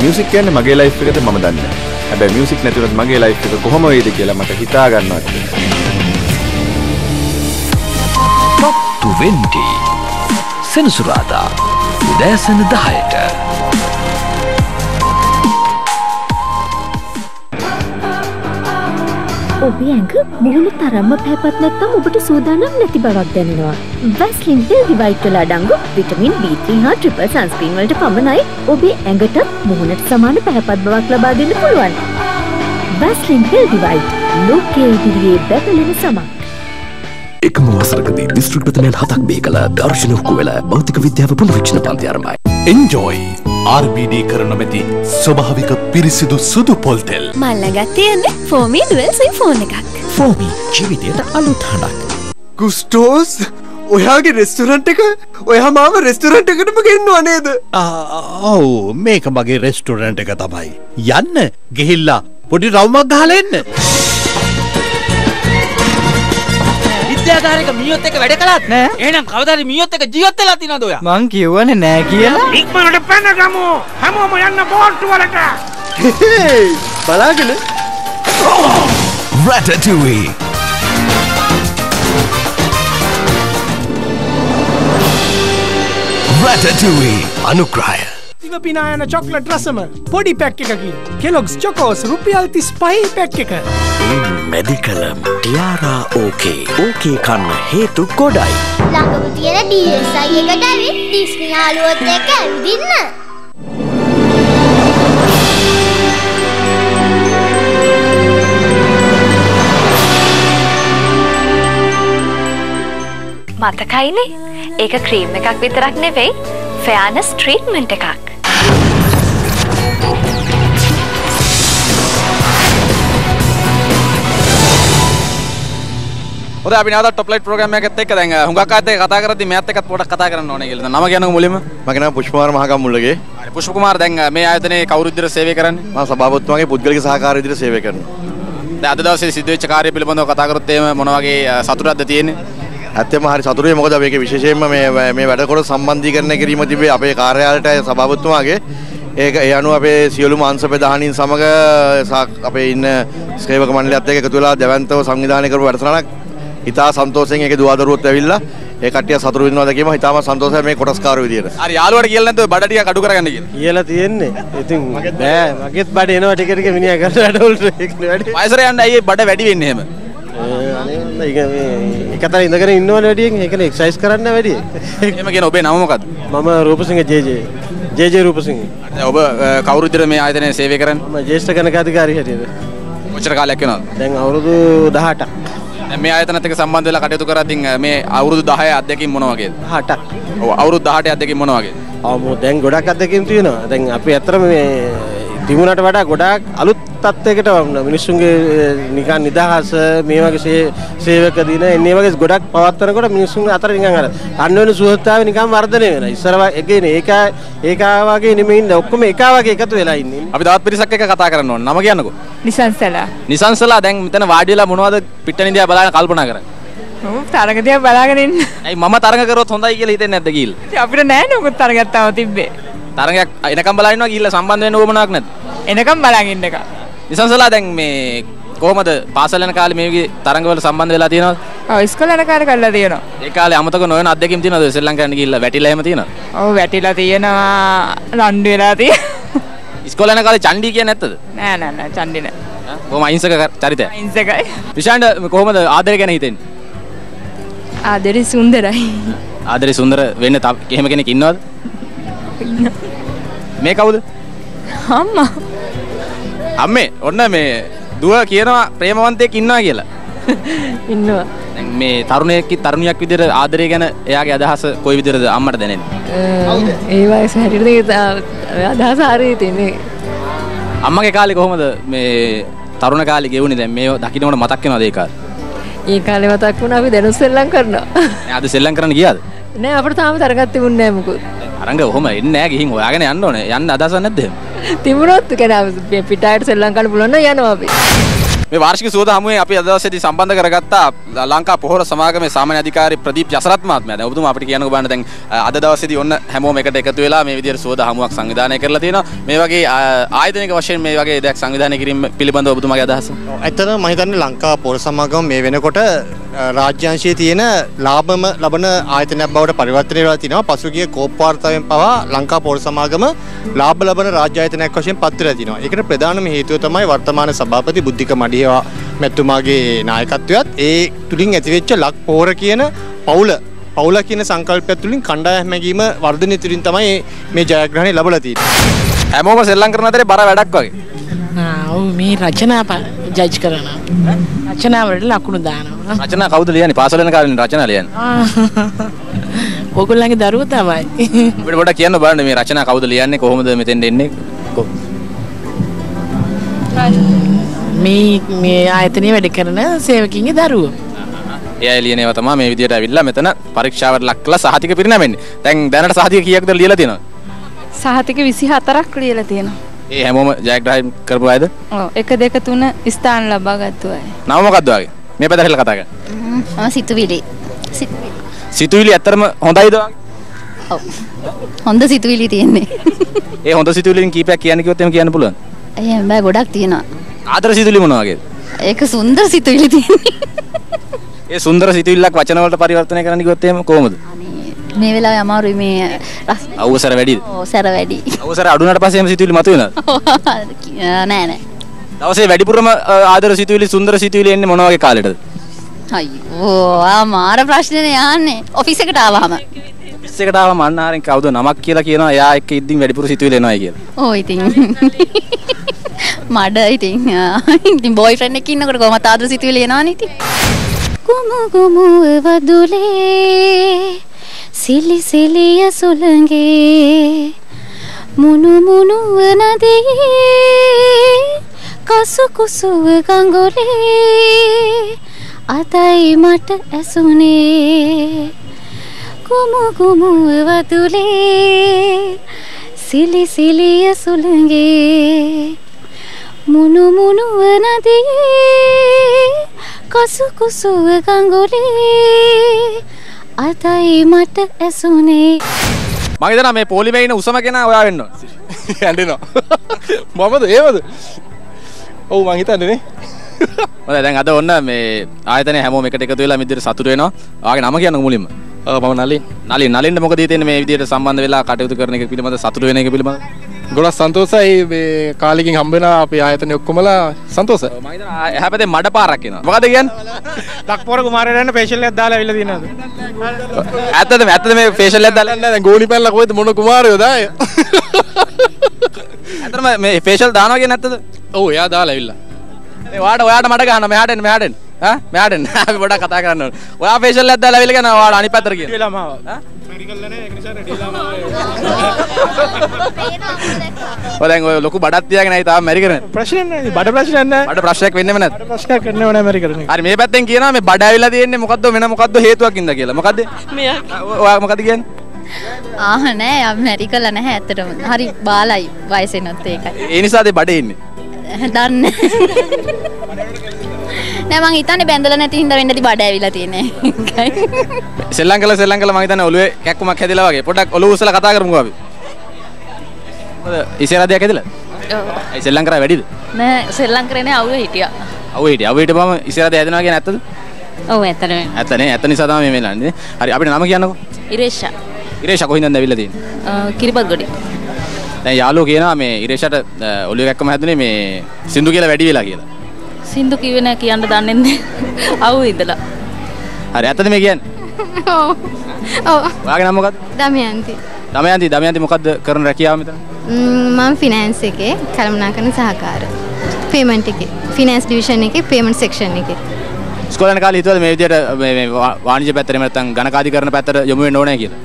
Speaker 8: මියුසික් කියන්නේ මගේ ලයිෆ් එකට මම දන්නේ නැහැ. හැබැයි මියුසික් නැතුනොත් මගේ ලයිෆ් එක කොහොම වෙයිද කියලා මට හිතා ගන්නවත් බැහැ.
Speaker 12: Top 20 සෙනසුරාදා උදෑසන 10ට.
Speaker 21: ඔබේ ඇඟ මුහුණු තරම්ම පැහැපත් නැත්නම් ඔබට සූදානම් නැති බවක් දැනෙනවා. වැස්ලින් හෙල් ඩිවයිට් වල අඩංගු විටමින් B3 හා ට්‍රිපල් සන්ස්ක්‍රීන් වලට පමණයි ඔබේ ඇඟට මුහුණට සමාන පැහැපත් බවක් ලබා දෙන්න පුළුවන්. වැස්ලින් හෙල් ඩිවයිට් ලෝකයේ ඉදිරියේ බැබලෙන සමක්.
Speaker 24: එකම වසරකදී දිස්ත්‍රික් ප්‍රථමයන් 7ක් බිහි කළ දර්ශන හුකුවෙල භෞතික විද්‍යාව පුනරුක්ෂණ පන්ති ආරම්භයි.
Speaker 20: Enjoy RBD කරන මෙති ස්වභාවික පිරිසිදු සුදු පොල් තෙල්.
Speaker 21: මල් ළඟ තියෙන්නේ ෆෝමි ඩුවල් සිම් ෆෝන් එකක්.
Speaker 20: ෆෝමි ජීවිතයට අලුත් හඬක්.
Speaker 9: ගුස්ටෝස් ඔයාගේ රෙස්ටුරන්ට් එක ඔයා මාව රෙස්ටුරන්ට් එකටම ගෙන්නවා නේද?
Speaker 20: ඔව් මේක මගේ රෙස්ටුරන්ට් එක තමයි. යන්න ගිහිල්ලා පොඩි රවුමක් ගහලා එන්න.
Speaker 13: විද්‍යාධාරක මියොත් එක වැඩ කළත් නෑ. එහෙනම් කවදාද මියොත් එක ජීවත් වෙලා තියනවද ඔයා?
Speaker 9: මං කියවනේ නෑ කියලා.
Speaker 13: ඉක්මනට පැනගමු. හැමෝම යන්න බෝට්ටු වලට.
Speaker 9: බලාගෙන.
Speaker 12: Ratatouille. Ratatouille. අනුග්‍රහය.
Speaker 9: දිව පිනා යන චොක්ලට් රසම පොඩි පැක් එකකින්. කෙලොග්ස් චොකෝස් රුපියල් 35 පැක් එක.
Speaker 20: මෙඩිකලම් ටියාරා ඕකේ. ඕකේ කන්න හේතු ගොඩයි.
Speaker 19: ළඟම තියෙන DSI එකට ඇවිත් ඩිස්නි යාළුවොත් එක්ක ඇවිදින්න.
Speaker 21: මතකයිනේ? ඒක ක්‍රීම් එකක් විතරක් නෙවෙයි, ෆෙයානස් ට්‍රීට්මන්ට් එකක්.
Speaker 3: හොඳයි අපි නැවත টොප් ලයිට් ප්‍රෝග්‍රෑම් එකත් එක්ක දැන් හුඟක් අයත් එක්ක කතා කරද්දී මෙයත් එක්කත් පොඩක් කතා කරන්න ඕනේ කියලා. නම කියන්නකෝ මුලින්ම.
Speaker 8: මගේ නම පුෂ්පකුමාර මහගම්මුල්ලගේ.
Speaker 3: හරි පුෂ්ප කුමාර දැන් මේ ආයතනයේ කවුරු විදිහට සේවය කරන්නේ?
Speaker 8: මම සභාපතිතුමාගේ පුද්ගලික සහකාර විදිහට සේවය කරනවා.
Speaker 3: දැන් අද දවසේ සිද්ධ වෙච්ච කාර්ය පිළිබඳව කතා කරොත් එහෙම මොන වගේ සතුටක්ද තියෙන්නේ?
Speaker 8: ඇත්තම හරි සතුටුයි මොකද මේක විශේෂයෙන්ම මේ වැඩ කොට සම්බන්ධීකරණය කිරීම තිබේ අපේ කාර්යාලයට සභාපතිතුමාගේ ඒක ඒ අනුව අපේ සියලුම අංශ ප්‍රධානීන් සමග අපේ ඉන්න සේවක මණ්ඩලයත් එක්ක එකතු වෙලා දැවැන්තව සංවිධානය කරපු වැඩසටහනක් ඉතා සන්තෝෂයෙන් ඒකේ දුවදරුවොත් ඇවිල්ලා ඒ කට්ටිය සතුටු වෙනවා දැකීම හිතාම සන්තෝෂයි මේ කොටස්කාරයෝ විදියට.
Speaker 3: හරි යාළුවාට කියලා නැද්ද ඔය බඩ ටික අඩු කරගන්න කියලා?
Speaker 10: කියලා තියෙන්නේ. ඉතින් බෑ මගෙත් බඩ එනවා ටික ටික මිනිහා කරන වැඩවලට ඒකනේ වැඩි.
Speaker 3: වයසට යන්න අයියේ බඩ වැඩි වෙන්නේ එහෙම.
Speaker 10: එකතන ඉඳගෙන ඉන්නවනේ වැඩියෙන් ඒකනේ එක්සර්සයිස් කරන්න වැඩි.
Speaker 3: එහෙම කියන ඔබේ නම මොකද්ද?
Speaker 10: මම රූපසිංහ ජේ රූපසිංහ.
Speaker 3: ඔබ කවුරු විදිහට මේ ආයතනයේ සේවය කරන්නේ?
Speaker 10: මම ජ්‍යෙෂ්ඨ ගණකාධිකාරී හැටියට.
Speaker 3: කොච්චර කාලයක් වෙනවද?
Speaker 10: දැන් අවුරුදු 18ක්.
Speaker 3: දැන් මේ ආයතනත් එක්ක සම්බන්ධ වෙලා කටයුතු කරද්දී මේ අවුරුදු 10 අත්දැකීම් මොන වගේද?
Speaker 10: 18ක්.
Speaker 3: ඔව් අවුරුදු 18 අත්දැකීම් මොන වගේද?
Speaker 10: දැන් ගොඩක් අත්දැකීම් තියෙනවා. දැන් අපි ඇත්තටම මේ තිබුණාට වඩා ගොඩාක් අලුත් තත්යකට වුණා. මිනිස්සුන්ගේ නිකන් නිදහස මේ වගේ සේවක දින එන්නේ වගේ ගොඩක් පවත්වනකොට මිනිස්සුන් අතර නිකන් අර අන්න වෙන සුහදතාවය නිකන් වර්ධනය වෙනවා. ඉස්සර වගේ ඒක වගේ නෙමෙයි ඉන්නේ. ඔක්කොම එක වගේ එකතු වෙලා ඉන්නේ.
Speaker 3: අපි තවත් පිරිසක් එක්ක කතා කරන්න ඕන. නම කියන්නකෝ.
Speaker 21: නිසංසලා.
Speaker 3: නිසංසලා දැන් මෙතන වාඩි වෙලා මොනවද පිටනින් දිහා බලන කල්පනා කරන්නේ?
Speaker 11: තරඟ දිහා බලාගෙන ඉන්න.
Speaker 3: ඇයි මම තරඟ කරොත් හොඳයි කියලා හිතෙන්නේ නැද්ද ගිහිල්ලා?
Speaker 11: අපිට නෑ නෝක තරඟයක් තාම තිබ්බේ.
Speaker 3: තරඟයක් එනකම් බලලා ඉන්නවා ගිහිල්ලා සම්බන්ධ වෙන්න ඕමනාවක් නැද්ද?
Speaker 11: එනකම් බලන් ඉන්න එක.
Speaker 3: ඉසන්සලා දැන් මේ කොහමද පාසල් යන කාලේ මේ වගේ තරඟවල සම්බන්ධ වෙලා තියෙනවද?
Speaker 11: ඔව් ඉස්කෝලේ යන කාලේ කරලා තියෙනවා.
Speaker 3: ඒ කාලේ අමතක නොවන අත්දැකීම් තියෙනවද? ශ්‍රී ලංකාවට ගිහිල්ලා වැටිලා එහෙම තියෙනවද?
Speaker 11: ඔව් වැටිලා තියෙනවා. රණ්ඩු වෙලා තියෙනවා.
Speaker 3: ඉස්කෝලේ යන කාලේ චණ්ඩි කියන්නේ නැත්තද?
Speaker 11: නෑ චණ්ඩි නෑ.
Speaker 3: කොහොම අහිංසක චරිතය?
Speaker 11: අහිංසකයි.
Speaker 3: විශාන්ඩ කොහොමද ආදරය ගැන හිතෙන්නේ?
Speaker 16: ආදරේ සුන්දරයි.
Speaker 3: ආදරේ සුන්දර වෙන්න එහෙම කෙනෙක් ඉන්නවද? මේ කවුද?
Speaker 16: අම්මා.
Speaker 3: අම්මේ ඔන්න මේ දුව කියනවා ප්‍රේමවන්තයෙක් ඉන්නවා කියලා.
Speaker 16: ඉන්නවා.
Speaker 3: දැන් මේ තරුණියක් විදිහට ආදරය ගැන එයාගේ අදහස කොයි විදිහටද අම්මට දැනෙන්නේ?
Speaker 16: ඒ වයස හැටියට අදහස හරිය තියෙන්නේ.
Speaker 3: අම්මගේ කාලේ කොහොමද මේ තරුණ කාලේ ගෙවුනේ? දැන් මේ දකින්නකොට මතක් වෙනවද ඒ කාලේ?
Speaker 16: ඒ කාලේ මතක් වුණා අපි දැනුත් සෙල්ලම් කරනවා.
Speaker 3: නෑ අද සෙල්ලම් කරන්න ගියාද?
Speaker 16: නෑ අපිට තාම තරගක් තිබුණේ නෑ මොකද.
Speaker 3: අරංග ඔහොම එන්නේ නෑ ගිහින් හොයාගෙන යන්න ඕනේ. යන්න අදහසක් නැද්ද එහෙම?
Speaker 16: තිබුණොත් කියන්නේ පිටායට සෙල්ලම් කරන්න පුළුවන් නම් යනවා අපි.
Speaker 3: මේ වාර්ෂික සුවද හමුවේ අපි අද දවසේදී සම්බන්ධ කරගත්තා ලංකා පොහොර සමාගමේ සාමාන්‍ය අධිකාරී ප්‍රදීප් යසරත් මහත්මයා. දැන් ඔබතුමා අපිට කියන්නකෝ බලන්න දැන් අද දවසේදී ඔන්න හැමෝම එකට එකතු වෙලා මේ විදිහට සුවද හමුවක් සංවිධානය කරලා තියෙනවා. මේ වගේ ආයතනික වශයෙන් මේ වගේ දෙයක් සංවිධානය කිරීම පිළිබඳව ඔබතුමාගේ අදහස?
Speaker 14: ඇත්තටම මම හිතන්නේ ලංකා පොහොර සමාගම මේ වෙනකොට රාජ්‍යාංශයේ තියෙන ලාභම ලබන ආයතනයක් බවට පරිවර්තනය වෙලා තිනවා. පසුගිය කෝප් වාර්තාවෙන් පවා ලංකා පොහොර සමාගම ලාභ ලබන රාජ්‍ය ආයතනයක් වශයෙන් පත් වෙලා තිනවා. ඒකට ප්‍රධානම හේතුව තමයි වර්තමාන සභාපති බුද්ධික මඩිහේවා මැතිතුමාගේ නායකත්වයත් ඒ තුලින් ඇතිවෙච්ච ලක් පොහොර කියන පවුල කියන සංකල්පය තුලින් කණ්ඩායම් මැගීම වර්ධනය තුලින් තමයි මේ ජයග්‍රහණය ලැබලා තියෙන්නේ.
Speaker 3: හැමෝම සෙල්ලම් කරන අතරේ බර වැඩක් වගේ.
Speaker 22: ඔව් මේ රචනා ජජ් කරනවා. රචනා වලට ලකුණු දානවා.
Speaker 3: රචනා කවුද ලියන්නේ? පාසල යන කාලේ රචනා ලියන්නේ.
Speaker 22: ඔයගොල්ලන්ගේ දරුවෝ තමයි.
Speaker 3: අපිට පොඩ්ඩක් කියන්න බලන්න මේ රචනා කවුද ලියන්නේ? කොහොමද මෙතෙන්ට එන්නේ?
Speaker 22: මේ ආයතනයේ වැඩ කරන සේවකින්ගේ දරුවෝ.
Speaker 3: එයා ලියන ඒවා තමයි මේ විදියට ඇවිල්ලා මෙතන පරීක්ෂාවට ලක් කළා සහතික පිරිනැමෙන්නේ. දැන් දැනට සහතික කීයක්ද ලියලා තියෙනවද?
Speaker 16: සහතික 24ක් ලියලා තියෙනවා.
Speaker 3: ඒ හැමෝම ජයග්‍රහණය කරපු අයද?
Speaker 16: ඔව් 1 2 3 ස්ථාන ලබා ගත්තු අය.
Speaker 3: නම මොකක්ද වගේ? මේ පැත්තට කතා කරන්න.
Speaker 7: සිතුවිලි.
Speaker 3: සිතුවිලි ඇත්තටම හොඳයිද වගේ?
Speaker 7: ඔව්. හොඳ සිතුවිලි තියෙන්නේ.
Speaker 3: ඒ හොඳ සිතුවිලි වලින් කීපයක් කියන්න කිව්වොත් එහෙම කියන්න පුළුවන්.
Speaker 7: එහෙනම් බෑ ගොඩක් තියෙනවා.
Speaker 3: ආදර සිතුවිලි මොනවා වගේද?
Speaker 7: ඒක සුන්දර සිතුවිලි තියෙන්නේ.
Speaker 3: ඒ සුන්දර සිතුවිල්ලක් වචන වලට පරිවර්තනය කරන්න කිව්වොත් එහෙම කොහොමද?
Speaker 7: මේ වෙලාවේ අමාරුයි මේ
Speaker 3: අවසර වැඩිද?
Speaker 7: ඔව් සැර වැඩි.
Speaker 3: අවසර අඩු වුණාට පස්සේ එහෙම සිතුවිලි මතුවෙනවද?
Speaker 7: නෑ.
Speaker 3: දවසේ වැඩිපුරම ආදර සිතුවිලි සුන්දර සිතුවිලි එන්නේ මොන වගේ කාලෙටද?
Speaker 7: අයියෝ මාර ප්‍රශ්නේ යන්නේ ඔෆිස් එකට ආවම.
Speaker 3: ඔෆිස් එකට ආවම අන්නාරෙන් කවුද නමක් කියලා කියනවා එයා එක්ක ඉද්දින් වැඩිපුර සිතුවිලි එනවායි කියලා.
Speaker 7: ඔව් ඉතින් මඩ ඉතින් බොයිෆ්‍රෙන්ඩ් එක්ක ඉන්නකොට කොහමද ආදර සිතුවිලි එනවනේ ඉතින්. කුමු කුමු වදුලේ සිලි සිලිය සුළඟේ මුනු මුනු නදියේ කසු කුසුව ගඟුලේ අතයි මට ඇසුනේ කුමු කුමු වදුලේ සිලි සිලිය සුළඟේ මුනු මුනු නදියේ කසු කුසුව ගඟුලේ අතයි මට ඇසුනේ.
Speaker 3: මම හිතනවා මේ පොලිමේ ඉන්න උසම කෙනා ඔයා වෙන්න ඕන. ඇඬෙනවා. මමද ඒවද? ඔව් මං හිතන්නේ නේ. හොඳයි දැන් අද ඔන්න මේ ආයතනයේ හැමෝම එකට එකතු වෙලා මේ විදිහට සතුට වෙනවා. ඔයාගේ නම කියන්නකෝ මුලින්ම. මම නලින් මොකද හිතෙන්නේ මේ විදිහට සම්බන්ධ වෙලා කටයුතු කරන එක පිළිබඳ සතුට වෙන එක පිළිබඳ?
Speaker 10: ගොඩක් සන්තෝෂයි මේ කාලෙකින් හම්බ වෙන අපේ ආයතනයේ ඔක්කොමලා සන්තෝෂයි.
Speaker 3: මම හිතනවා එහා පැත්තේ මඩ පාරක් එනවා. මොකද කියන්නේ?
Speaker 10: ලක්පොර කුමාරයාට ෆේෂල් එකක් දාලා ඇවිල්ලා තියෙනවද?
Speaker 3: ඇත්තද මේ ෆේෂල් එකක් දාලා
Speaker 10: නැහැ දැන් ගෝණි පැනලා කොහෙද මොන කුමාරයෝද ආයේ?
Speaker 3: ඇත්තටම මේ ෆේෂල් දානවා කියන්නේ නැත්තද?
Speaker 10: ඔව් එයා දාලා ඇවිල්ලා.
Speaker 3: මේ ඔයාට මඩ ගහන්න මෙහාට එන්න මෙහාට එන්න. මෙහාට එන්න. අපි පොඩ්ඩක් කතා කරන්න ඕනේ. ඔයා ෆේෂල් එකක් දාලා ඇවිල්ලා කියන ඔයාට අනිත් පැත්තට කියන.
Speaker 10: වෙලා මාව. මෙඩිකල් නැහැ ඒක නිසා රෙඩි වෙලා මාව.
Speaker 3: දැන් ඔය ලොකු බඩක් තියාගෙන ආයි තාම මැරි කරන්නේ.
Speaker 10: ප්‍රශ්නයක් නැහැ. බඩ ප්‍රශ්නයක් නැහැ.
Speaker 3: බඩ ප්‍රශ්නයක් වෙන්නේම නැද්ද?
Speaker 10: බඩ ප්‍රශ්නයක් වෙන්නේම නැහැ මැරි කරන්නේ.
Speaker 3: හරි මේ පැත්තෙන් කියනවා මේ බඩ ඇවිල්ලා තියෙන්නේ මොකද්ද වෙන මොකද්ද හේතුවක් ඉඳලා කියලා. මොකද්ද? ඔයා මොකද්ද කියන්නේ?
Speaker 7: නෑ ඇමරිකල නැහැ ඇත්තටම. හරි බාලයි වයසෙනොත් ඒකයි.
Speaker 3: ඒ නිසාද බඩේ ඉන්නේ?
Speaker 7: දන්නේ නෑ මං හිතන්නේ බැඳලා නැති හින්දා වෙන්න ඇති බඩ ඇවිල්ලා තියෙන්නේ.
Speaker 3: සෙල්ලම් කළා මං හිතන්නේ ඔළුවේ කැක්කුමක් හැදිලා වගේ. පොඩ්ඩක් ඔළුව උස්සලා කතා කරමුකෝ අපි. මොකද ඉස්සරහදයක් හැදිලා? ඔව්. ඒ සෙල්ලම් කරා වැඩිද?
Speaker 7: නෑ සෙල්ලම් කරේ නෑ අවුවේ හිටියා. අවුවේ
Speaker 3: හිටපම ඉස්සරහද හැදෙනවා කියන්නේ ඇත්තද?
Speaker 7: ඔව් ඇත්තනේ.
Speaker 3: ඇත්ත නිසා තමයි මේ වෙලාන්නේ. හරි අපිට නම කියන්නකෝ. ඉරේෂා කොහින්දද ඇවිල්ලා තියෙන්නේ?
Speaker 7: කිරිබත්ගොඩේ.
Speaker 3: දැන් යාළුවෝ කියනවා මේ ඉරේෂාට ඔළුව කැක්කම හැදුනේ මේ සින්දු කියලා වැඩි වෙලා කියලා.
Speaker 7: සින්දු කිව්වේ නෑ කියන්න දන්නේ නැහැ. අවුවේ ඉඳලා.
Speaker 3: හරි ඇත්තද මේ කියන්නේ?
Speaker 7: ඔව්. ඔව්.
Speaker 3: ඔයාගේ නම මොකද්ද?
Speaker 7: දමයන්ති
Speaker 3: මොකද්ද කරන රැකියාව මෙතන?
Speaker 4: මම ෆිනෑන්ස් එකේ කළමනාකරන සහකාර. පේමන්ට් එකේ. ෆිනෑන්ස් ඩිවිෂන් එකේ පේමන්ට් සෙක්ෂන් එකේ.
Speaker 3: ඉස්කෝලේ යන කාලේ හිතුවද මේ විදියට මේ වාණිජ්‍ය පැත්තට එහෙම නැත්නම් ගණකාධිකරණ පැත්තට යොමු වෙන්න ඕනේ කියලා?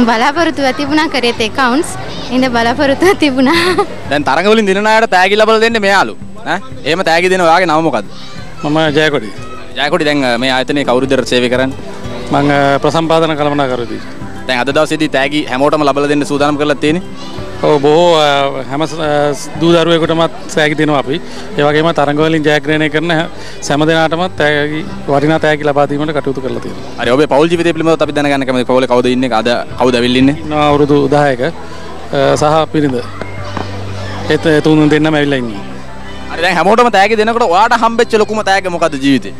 Speaker 4: බලාපොරොත්තුව තිබුණා කරේත් accounts. ඉඳ බලාපොරොත්තුව තිබුණා.
Speaker 3: දැන් තරඟ වලින් දිනන අයට තෑගි ලබලා දෙන්නේ මෙයාලු. ඈ? එහෙම තෑගි දෙන ඔයාගේ නම මොකද්ද?
Speaker 6: මම ජයකොඩි.
Speaker 3: දැන් මේ ආයතනයේ කවුරුද සේවය කරන්නේ?
Speaker 6: මම ප්‍රසම්පාදන කළමනාකරුදී.
Speaker 3: දැන් අද දවසේදී තෑගි හැමෝටම ලබලා දෙන්න සූදානම් කරලා තියෙන්නේ.
Speaker 6: ඔව් බොහෝ හැම දූ දරුවෙකුටමත් තෑගි දෙනවා අපි. ඒ වගේම තරඟ වලින් ජයග්‍රහණය කරන සෑම දෙනාටම තෑගි වටිනා තෑගි ලබා දීමට කටයුතු කරලා තියෙනවා.
Speaker 3: හරි ඔබේ පෞල් ජීවිතය පිළිබඳව අපි දැනගන්න කැමතියි. පෞලේ කවුද ඉන්නේ? අද කවුද ඇවිල්ලා ඉන්නේ?
Speaker 6: අවුරුදු 10ක සහ පිරිඳ. ඒ තුන් දෙන්නම ඇවිල්ලා ඉන්නේ.
Speaker 3: හරි දැන් හැමෝටම තෑගි දෙනකොට ඔයාට හම්බෙච්ච ලොකුම තෑගි මොකද්ද ජීවිතේ?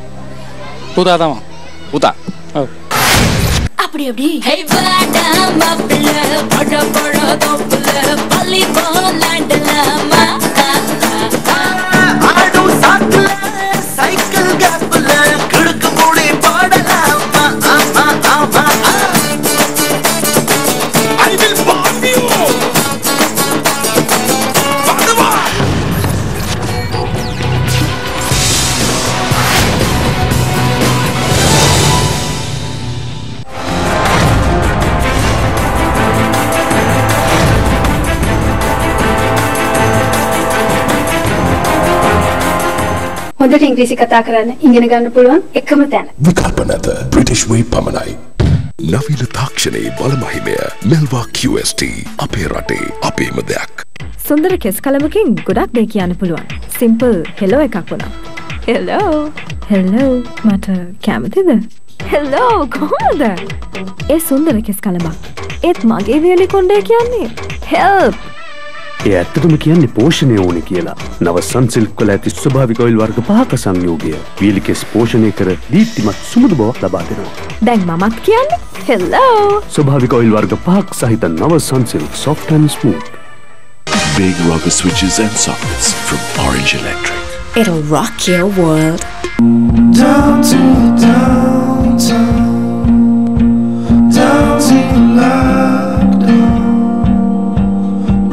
Speaker 6: පුතා තමයි.
Speaker 3: පුතා.
Speaker 6: ඔව්.
Speaker 15: அப்படி hey வாடா மாப்பிள்ள பட பட தோப்புல வாலிபால் ஆடலாமா ஆடு சாக்குல சைக்கிள் கேப்ல கிடுக்கு மூடி பாடலாமா I will bomb you பாடுவா
Speaker 23: හොඳට ඉංග්‍රීසි කතා කරන්න ඉගෙන ගන්න පුළුවන් එකම තැන.
Speaker 12: විකල්ප නැත බ්‍රිටිෂ් වේ පමණයි. නවීන තාක්ෂණයේ බලමහිමය මෙල්වා QST අපේ රටේ අපේම දෙයක්.
Speaker 21: සුන්දර කෙස් කලමකින් ගොඩක් දේ කියන්න පුළුවන්. සිම්පල් හෙලෝ එකක් වුණා. හෙලෝ මට කැමතිද? හෙලෝ කොහොමද? ඒ සුන්දර කෙස් කලමක්. ඒත් මගේ වියලි කොණ්ඩේ කියන්නේ හෙල්ප්.
Speaker 24: ඒ ඇත්තටම කියන්නේ පෝෂණය ඕනේ කියලා. නව සන්සිල්ක් වල ඇති ස්වභාවික ඔයිල් වර්ග 5ක සංයෝගය වීලිකෙස් පෝෂණය කර දීප්තිමත් සුමුදු බවක් ලබා දෙනවා.
Speaker 21: දැන් මමත් කියන්නේ හෙලෝ.
Speaker 24: ස්වභාවික ඔයිල් වර්ග 5ක් සහිත නව සන්සිල්ක් soft and smooth.
Speaker 12: Big rubber switches and sockets from Orange Electric.
Speaker 21: It'll rock your world.
Speaker 25: Down to downtown, down to lockdown.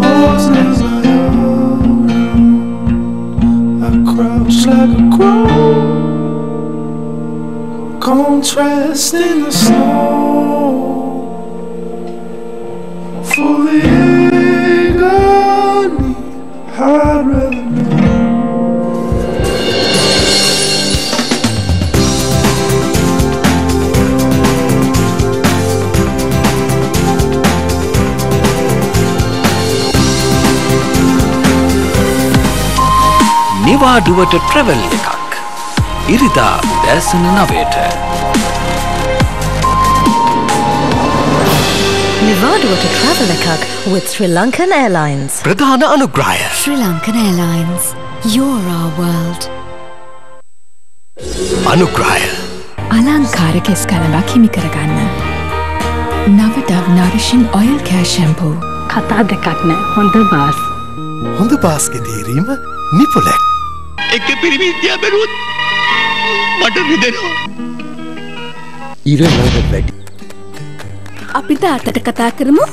Speaker 25: Boston's I crouch like a crow, contrast in the snow. For the agony, I'd rather know.
Speaker 12: නිවාඩුවට travel එකක්. ඉරිදා උදෑසන 9ට.
Speaker 21: නිවාඩුවට travel එකක් with Sri Lankan Airlines.
Speaker 12: ප්‍රධාන අනුග්‍රහය
Speaker 21: Sri Lankan Airlines. You're our world.
Speaker 12: අනුග්‍රහය
Speaker 21: අලංකාර කෙස් කලබක් හිමි කරගන්න. නව Dove Nourishing Oil Care Shampoo. කතා දෙකක් නෑ. හොඳ බාස්.
Speaker 12: හොඳ බාස්ගේ තේරීම නිපුලක්.
Speaker 1: එක පිරිමිදියා බැලුවොත් මට රිදෙනවා.
Speaker 12: ඊළඟ වැඩි.
Speaker 21: අපි තාත්තට කතා කරමු.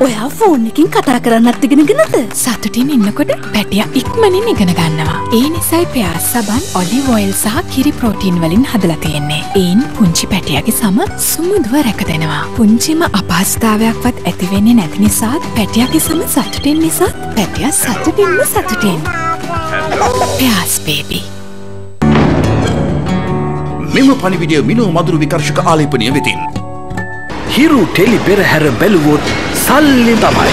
Speaker 21: ඔයා ෆෝන් එකකින් කතා කරන්නත් ඉගෙනගෙනද? සතුටින් ඉන්නකොට පැටිය ඉක්මනින් ඉගෙන ගන්නවා. ඒ නිසායි පෙයාස් සබන් ඔලිව් ඔයිල් සහ කිරි ප්‍රෝටීන් වලින් හදලා තියෙන්නේ. ඒන් පුංචි පැටියගේ සම සුමුදුව රැකදෙනවා. පුංචිම අපහසුතාවයක්වත් ඇති වෙන්නේ නැති නිසාත් පැටියගේ සම සතුටින් නිසාත් පැටියා සතුටින්. පෙයාස් බේබි.
Speaker 18: මෙම පණිවිඩය මිනෝ මధుර විකර්ෂක ආලේපනය වෙතින්.
Speaker 12: හිරු ටෙලි පෙරහැර බැලුවොත් සල්ලි තමයි.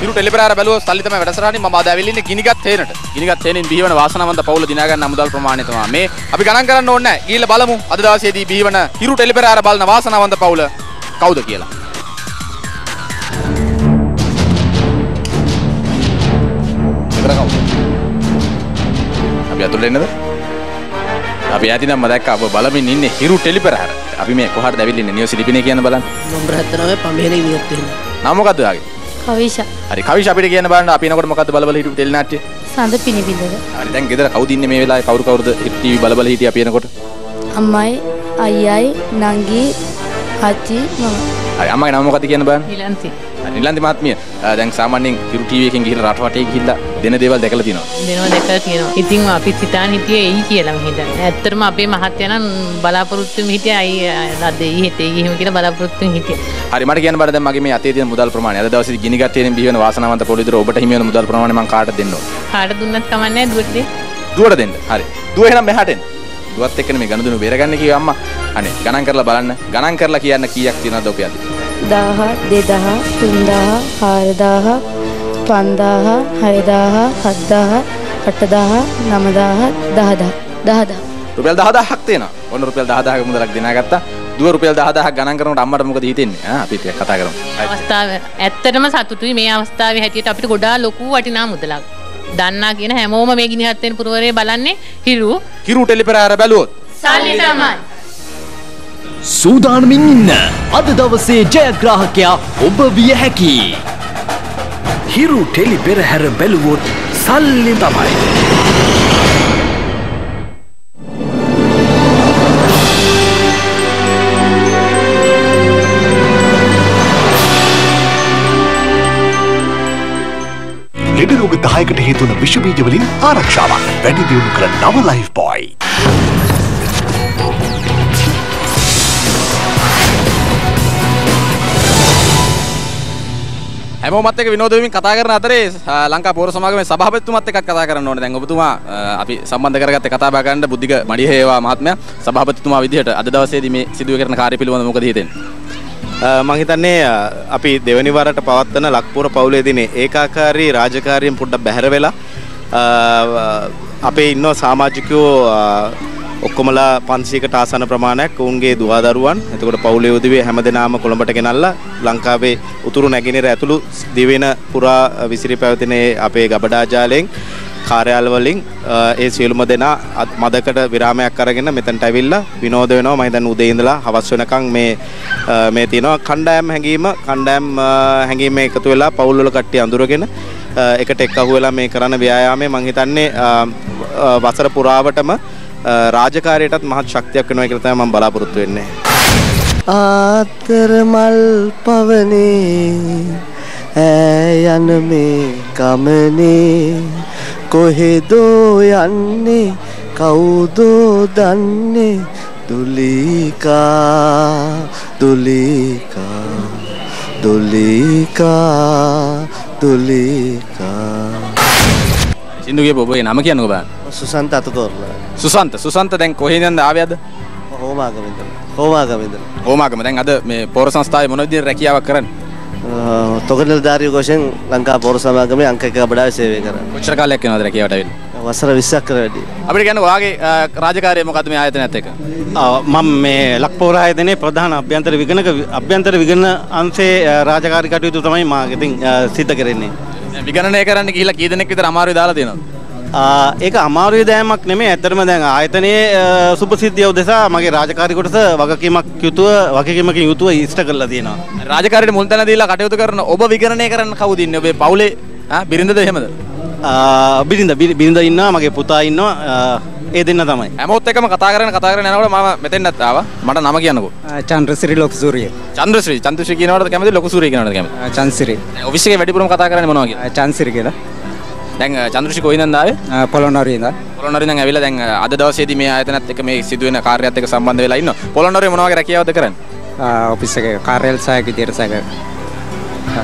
Speaker 3: හිරු ටෙලිපෙරාර බැලුවොත් සල්ලි තමයි වැඩසටහනින් මම අද ඇවිල්ලා ඉන්නේ ගිනිගත් තේනට. ගිනිගත් තේනින් බිහිවන වාසනාවන්ත පවුල දිනා ගන්න මුදල් ප්‍රමාණය තමයි මේ අපි ගණන් කරන්න ඕනේ නැහැ. ගිහිල්ලා බලමු අද දවසේදී බිහිවන හිරු ටෙලිපෙරාර බලන වාසනාවන්ත පවුල කවුද කියලා. අපි අතුලේ ඉන්නද? අපි යතිනම් මම දැක්කා ඔබ බලමින් ඉන්නේ හිරු ටෙලිපෙරාර. අපි මේ කොහාටද ඇවිල්ලා ඉන්නේ? නියෝ සිලිපිනේ කියන බලන්න.
Speaker 22: නම්බර 79 පඹේනේ නියත් වෙනවා.
Speaker 3: නම මොකද්ද වාගේ?
Speaker 4: කවිෂා.
Speaker 3: හරි කවිෂා අපිට කියන්න බලන්න අපි එනකොට මොකද්ද බලබල හිටපු ටෙලි නාට්‍ය?
Speaker 4: සඳ පිනිබිඳද.
Speaker 3: හරි දැන් ගෙදර කවුද ඉන්නේ මේ වෙලාවේ? කවුරුද ටීවී බලබල හිටියේ අපි එනකොට?
Speaker 16: අම්මයි අයියයි නංගි අච්චි මම.
Speaker 3: හරි අම්මගේ නම මොකද්ද කියන්න බලන්න.
Speaker 22: නිලන්ති.
Speaker 3: නිලන්ති මහත්මිය දැන් සාමාන්‍යයෙන් හිරු ටීවී එකෙන් ගිහින් රට වටේ ගිහිල්ලා දෙන දේවල් දැකලා තියෙනවා.
Speaker 22: දෙනවා දැකලා තියෙනවා. ඉතින් අපි හිතාන හිටියේ එයි කියලා මම හිතන්නේ. ඇත්තටම අපේ මහත්තයා නම් බලාපොරොත්තු වෙමින් හිටියා අයි රද්දේ හිටේ ගිහිම කියලා බලාපොරොත්තු වෙමින් හිටියා.
Speaker 3: හරි මට කියන්න බෑ දැන් මගේ මේ අතේ තියෙන මුදල් ප්‍රමාණය. අද දවසේ ගිනිගත් තේරෙන් බිහි වෙන වාසනාවන්ත පොලිදර ඔබට හිමි වෙන මුදල් ප්‍රමාණය මම කාටද දෙන්න ඕන?
Speaker 22: කාට දුන්නත් කමක් නැහැ දුවට දෙන්න.
Speaker 3: දුවට දෙන්න. හරි. දුව එහෙනම් මෙහාට එන්න. දුවත් එක්කනේ මේ ගනුදෙනු බේරගන්න කිව්වා අම්මා. අනේ ගණන් කරලා බලන්න. ගණන් කරලා කියන්න කීයක් තියෙනවද ඔපියද?
Speaker 16: 1000 2000 3000 4000 5000 6000 7000 8000 9000 10000 10000
Speaker 3: රුපියල් 10000ක් තියෙනවා. ඔන්න රුපියල් 10000ක මුදලක් දිනාගත්තා. දුව රුපියල් 10000ක් ගණන් කරනකොට අම්මට මොකද හිතෙන්නේ? අපි ටිකක් කතා කරමු.
Speaker 22: අවස්ථාව ඇත්තටම සතුටුයි මේ අවස්ථාවේ හැටියට අපිට ගොඩාක් ලොකු වටිනා මුදලක්. දන්නා කියන හැමෝම මේ ගිනිහත් වෙන පුරවරේ බලන්නේ හිරු
Speaker 3: ටෙලිපෙරාර බැලුවොත්
Speaker 22: සල්ලි තමයි.
Speaker 2: සූදානමින් ඉන්න අද දවසේ ජයග්‍රාහකයා ඔබ විය හැකි. හිරු ටෙලිපෙරහැර බැලුවොත් සල්ලි තමයි.
Speaker 12: ලෙඩ රෝග 10කට හේතු වන විෂ බීජ වලින් ආරක්ෂාවක් වැඩි දියුණු කළ නව ලයිෆ් බොයි.
Speaker 3: හැමෝමත් එක්ක විනෝද වෙමින් කතා කරන අතරේ ලංකා පෞර සමාගමේ සභාපතිතුමත් එක්ක කතා කරන්න ඕනේ. දැන් ඔබතුමා අපි සම්බන්ධ කරගත්තේ කතා බහ ගන්න බුද්ධික මඩිහේවා මහත්මයා සභාපතිතුමා විදිහට අද දවසේදී මේ සිදු කරන කාර්ය පිළිබඳව මොකද හිතෙන්නේ?
Speaker 5: මම හිතන්නේ අපි දෙවනි වරට පවත්වන ලක්පුර පවුලේදීනේ ඒකාකාරී රාජකාරියෙන් පොඩ්ඩක් බැහැර වෙලා අපේ ඉන්න සමාජිකයෝ ඔක්කොමලා 500කට ආසන්න ප්‍රමාණයක් ඔවුන්ගේ දුවදරුවන් එතකොට පවුලේ උදවිය හැමදෙනාම කොළඹට ගෙනල්ලා ලංකාවේ උතුරු නැගෙනහිර ඇතුළු දිවෙන පුරා විසිරි පැවතෙන අපේ ගබඩා ජාලයෙන් කාර්යාල වලින් ඒ සියලුම දෙනා මදකට විරාමයක් අරගෙන මෙතනට ඇවිල්ලා විනෝද වෙනවා. මම දැන් උදේ ඉඳලා හවස් වෙනකන් මේ තියෙනවා කණ්ඩායම් හැංගීම එකතු වෙලා පවුල් වල කට්ටිය අඳුරගෙන එකට එක්කහුව වෙලා මේ කරන ව්‍යායාමයේ මම හිතන්නේ වසර පුරාවටම රාජකාරියටත් මහත් ශක්තියක් වෙනවා කියලා තමයි මම බලාපොරොත්තු වෙන්නේ.
Speaker 9: ආතර මල් පවනේ ඈ යන මේ ගමනේ කොහෙදෝ යන්නේ කවුදෝ දන්නේ දුලිකා දුලිකා දුලිකා දුලිකා
Speaker 3: සින්දුගේ ඔබගේ නම කියන්නකෝ බලන්න.
Speaker 9: සුසන්ත අතතෝරලා.
Speaker 3: සුසන්ත දැන් කොහෙන්ද ආවේ අද? හෝමාගම දැන් අද මේ පෞර සංස්ථාවේ මොන විදිහට රැකියාවක් කරන්නේ?
Speaker 9: තොගනිලධාරියෙකු වශයෙන් ලංකා පෞර සමාගමේ අංක 1 ගබඩාවේ සේවය කරනවා.
Speaker 3: කොච්චර කාලයක් වෙනවද රැකියාවට ඇවිල්ලා?
Speaker 9: වසර 20ක් කර වැඩි.
Speaker 3: අපිට කියන්න ඔයාගේ රාජකාරිය මොකද්ද මේ ආයතනයත් එක්ක?
Speaker 5: මම මේ ලක්පෞර ආයතනයේ ප්‍රධාන අභ්‍යන්තර විගණන අංශයේ රාජකාරී කටයුතු තමයි මා ඉතින් සිද්ධ කරන්නේ.
Speaker 3: විගණනය කරන්න ගිහිල්ලා කී දෙනෙක් විතර අමාරුයි දාලා තියෙනවද?
Speaker 5: ඒක අමාරුයි දෑමක් නෙමෙයි. ඇත්තටම දැන් ආයතනයේ සුපසිද්ධිය උදෙසා මගේ රාජකාරී කොටස වගකීමකින් යුතුව ඉෂ්ට කරලා තියෙනවා.
Speaker 3: රාජකාරියට මුල් තැන දීලා කටයුතු කරන ඔබ විගණනය කරන්න කවුද ඉන්නේ? ඔබේ පවුලේ බිරිඳද එහෙමද?
Speaker 5: බිරිඳ ඉන්නවා, මගේ පුතා ඉන්නවා. ඒ දෙන්න තමයි.
Speaker 3: හැමෝත් එක්කම කතා කරගෙන යනකොට මම මෙතෙන්වත් ආවා. මට නම කියන්නකෝ.
Speaker 9: චන්ද්‍රසිරි ලොකුසූරිය.
Speaker 3: චන්ද්‍රශ්‍රී කියනවලද කැමති? ලොකුසූරිය කියනවලද කැමති?
Speaker 9: චන්සිරි.
Speaker 3: ඔෆිස් එකේ වැඩිපුරම කතා කරන්නේ මොනවා කියලා?
Speaker 9: චන්සිරි කියලා.
Speaker 3: දැන් චන්ද්‍රශ්‍රී කොයින්ද ආවේ?
Speaker 9: පොළොන්නරුවේ ඉඳන්.
Speaker 3: පොළොන්නරුවෙන් දැන් ඇවිල්ලා දැන් අද දවසේදී මේ ආයතනත් එක්ක මේ සිදුවෙන කාර්යයත් එක්ක සම්බන්ධ වෙලා ඉන්නවා. පොළොන්නරුවේ මොනවා වගේ රැකියාවද කරන්නේ?
Speaker 9: ඔෆිස් එකේ කාර්යාල සහායක විදියට සහායක.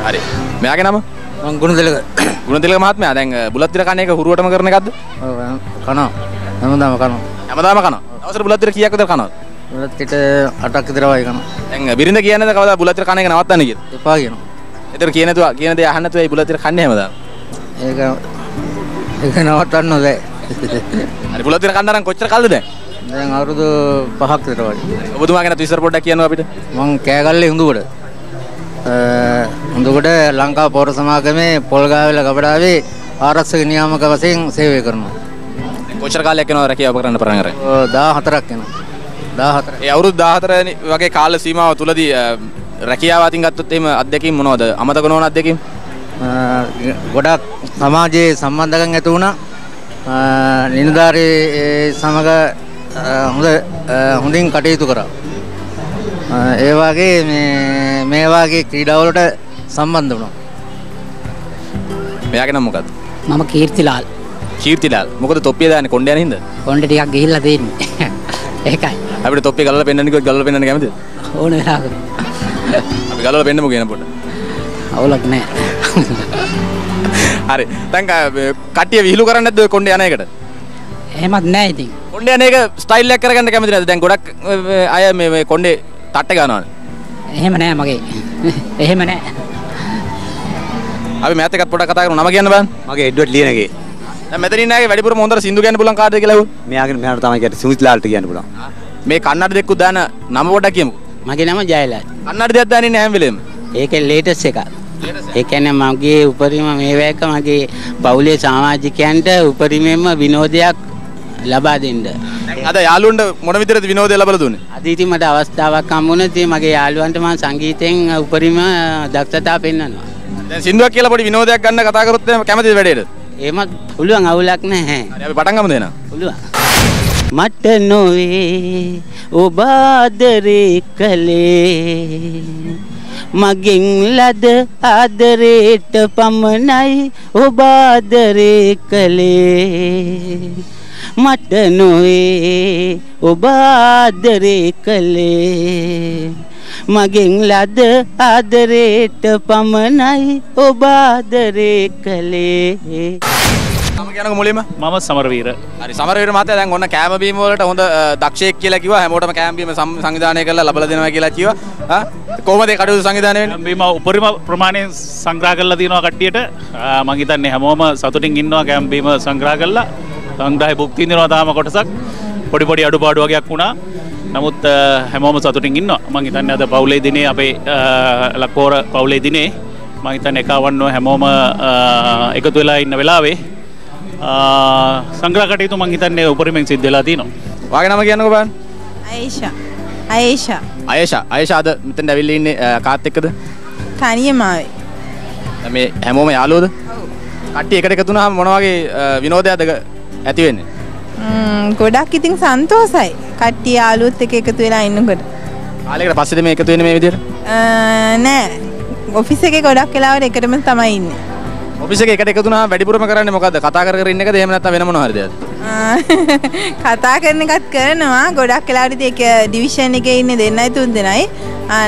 Speaker 3: හරි. මෙයාගේ නම?
Speaker 9: මං ගුණතිලක.
Speaker 3: ගුණතිලක මහත්මයා දැන් බුලත් තිර කන එක හුරුවටම කරන එකක්ද?
Speaker 9: ඔව් කනවා. හැමදාම කනවා.
Speaker 3: දවසට බුලත් තිර කීයක් විතර කනවද?
Speaker 9: බුලත් පිට 8ක් විතර වගේ කනවා.
Speaker 3: දැන් බිරිඳ කියන්නේද කවදා බුලත් තිර කන එක නවත්තන්න කියලා?
Speaker 9: එපා කියනවා.
Speaker 3: ඒතර කියන දේ අහන්න නැතුව ඒ බුලතිර කන්නේ හැමදාම.
Speaker 8: ඒක නවත්තන්න බෑ.
Speaker 3: හරි බුලතිර කන්න නම් කොච්චර කල්ද දැන්?
Speaker 8: දැන් අවුරුදු 5ක් විතර වගේ.
Speaker 3: ඔබතුමා ගැන විස්තර පොඩ්ඩක් කියන්න අපිට.
Speaker 8: මං කෑගල්ලේ හුඳුකොට. හුඳුකොට ලංකා පෞර සමාගමේ පොල්ගාවෙල ගබඩාවේ ආරක්ෂක නියාමක වශයෙන් සේවය කරනවා.
Speaker 3: කොච්චර කාලයක් යනවද රැකියාව කරන්න පටන් අරගෙන?
Speaker 8: 14ක් යනවා. 14.
Speaker 3: ඒ අවුරුදු 14 වගේ කාල සීමාව තුලදී රැකියාව අතින් ගත්තොත් එහෙම අත්දැකීම් මොනවද? අමතක නොවන අත්දැකීම්?
Speaker 8: ගොඩක් සමාජයේ සම්බන්ධකම් ඇති වුණා. නිලධාරී සමග හොඳින් කටයුතු කරා. ඒ වගේ මේ වාගේ ක්‍රීඩාවලට සම්බන්ධ වුණා.
Speaker 3: මෙයාගේ නම මොකක්ද?
Speaker 13: මම කීර්තිලාල්.
Speaker 3: කීර්තිලාල්. මොකද තොප්පිය දාන්නේ කොණ්ඩේ යන හින්දා?
Speaker 13: කොණ්ඩේ ටිකක් ගිහිල්ලා තියෙන්නේ. ඒකයි.
Speaker 3: අපිට තොප්පිය ගලවලා පෙන්නන්න කිව්වොත් ගලවලා පෙන්නන්න කැමතිද?
Speaker 13: ඕන වෙලාවක.
Speaker 3: අපි ගලවලා පෙන්නමු කියන පොඩ්ඩ.
Speaker 13: අවුලක් නැහැ.
Speaker 3: හරි. දැන් කට්ටිය විහිළු කරන්නේ නැද්ද ඔය කොණ්ඩේ යන එකට?
Speaker 13: එහෙමත් නැහැ ඉතින්.
Speaker 3: කොණ්ඩේ යන එක ස්ටයිල් එකක් කරගන්න කැමති නැද්ද? දැන් ගොඩක් අය මේ කොණ්ඩේ තට්ටේ ගන්නවානේ.
Speaker 13: එහෙම නැහැ මගේ. එහෙම නැහැ.
Speaker 3: අපි මෑත් එකත් පොඩක් කතා කරමු. නම කියන්න බෑ.
Speaker 17: මගේ එඩ්වඩ් ලියනගේ.
Speaker 3: දැන් මෙතන ඉන්න අයගේ වැඩිපුරම හොඳට සින්දු කියන්න පුළුවන් කාටද කියලා අහුවා.
Speaker 17: මෙයාට තමයි කියන්නේ සුමිත්ලාල්ට කියන්න පුළුවන්.
Speaker 3: මේ කන්නඩ දෙක්කු දාන නම පොඩ්ඩක් කියමුකෝ.
Speaker 13: මගේ නම ජයලාල්.
Speaker 3: කන්නඩ දෙයක් දාන්නේ නැහැ හැම වෙලේම.
Speaker 13: ඒකේ ලේටස්ට් එකක්. ඒ කියන්නේ මගේ උපරිම මේවැයක මගේ පවුලේ සමාජිකයන්ට උපරිමයෙන්ම විනෝදයක් ලබා දෙන්න.
Speaker 3: අද යාළුවන්ට මොන විදිහටද විනෝදය ලබා දුන්නේ?
Speaker 13: අද ඉතින් මට අවස්ථාවක් හම්බුණා. ඉතින් මගේ යාළුවන්ට මම සංගීතයෙන් උපරිම දක්ෂතා පෙන්වනවා.
Speaker 3: දැන් සින්දුවක් කියලා පොඩි විනෝදයක් ගන්න කතා කරොත් එහෙම කැමතිද වැඩේට?
Speaker 13: එහෙමත් පුළුවන් අවුලක් නැහැ.
Speaker 3: හරි අපි පටන් ගමු දෙන්න.
Speaker 13: පුළුවන්. මට නොවේ ඔබ ආදරේ කලේ මගෙන් ලද ආදරේට පමණයි ඔබ ආදරේ කලේ මට නොවේ ඔබ ආදරේ කලේ මගෙන් ලද ආදරේට පමණයි ඔබ ආදරේ කලේ.
Speaker 3: නම කියනකො මුලින්ම
Speaker 19: මම සමරවීර.
Speaker 3: හරි සමරවීර මහත්තයා දැන් ඔන්න කෑම බීම වලට හොඳ දක්ෂයෙක් කියලා කිව්වා. හැමෝටම කෑම බීම සංවිධානය කරලා ලබලා දෙනවා කියලා කිව්වා. කොහොමද ඒ කටයුතු සංවිධානය වෙන්නේ?
Speaker 19: බීම උපරිම ප්‍රමාණයෙන් සංග්‍රහ කරලා තියෙනවා කට්ටියට. මම හිතන්නේ හැමෝම සතුටින් ඉන්නවා කෑම බීම සංග්‍රහ කරලා. සංග්‍රහය භුක්ති විඳිනවා තාම කොටසක්. පොඩි අඩුපාඩු වගේක් වුණා. නමුත් හැමෝම සතුටින් ඉන්නවා. මම හිතන්නේ අද පවුලේ දිනේ අපේ ලක්කෝර පවුලේ දිනේ මම හිතන්නේ එකවන්නෝ හැමෝම එකතු වෙලා ඉන්න වෙලාවේ සංග්‍රහ කටයුතු මම හිතන්නේ උපරිමයෙන් සිද්ධ වෙලා තියෙනවා.
Speaker 3: වාගේ නම කියන්නකෝ බලන්න.
Speaker 20: අයේෂා
Speaker 3: අද මෙතෙන් ඇවිල්ලා ඉන්නේ කාත් එක්කද?
Speaker 20: තනියම ආවේ.
Speaker 3: මේ හැමෝම යාළුවෝද? කට්ටිය එකට එකතු වුණාම මොන වගේ විනෝදයක්ද ඇති වෙන්නේ?
Speaker 20: ගොඩක් ඉතින් සන්තෝසයි. කට්ටිය යාළුවොත් එක්ක එකතු වෙලා ඉන්නකොට.
Speaker 3: කාලයකට පස්සේද මේ එකතු වෙන්නේ මේ විදිහට?
Speaker 20: නෑ. ඔෆිස් එකේ ගොඩක් වෙලාවට එකටම තමයි ඉන්නේ.
Speaker 3: ඔෆිස් එකේ එකට එකතු වුණාම වැඩිපුරම කරන්නේ මොකද්ද? කතා කර ඉන්න එකද එහෙම නැත්නම් වෙන මොනවා හරිද?
Speaker 20: කතා කරන එකත් කරනවා. ගොඩක් වෙලාවට ඒක ඩිවිෂන් එකේ ඉන්නේ දෙන්නයි තුන් දෙනයි.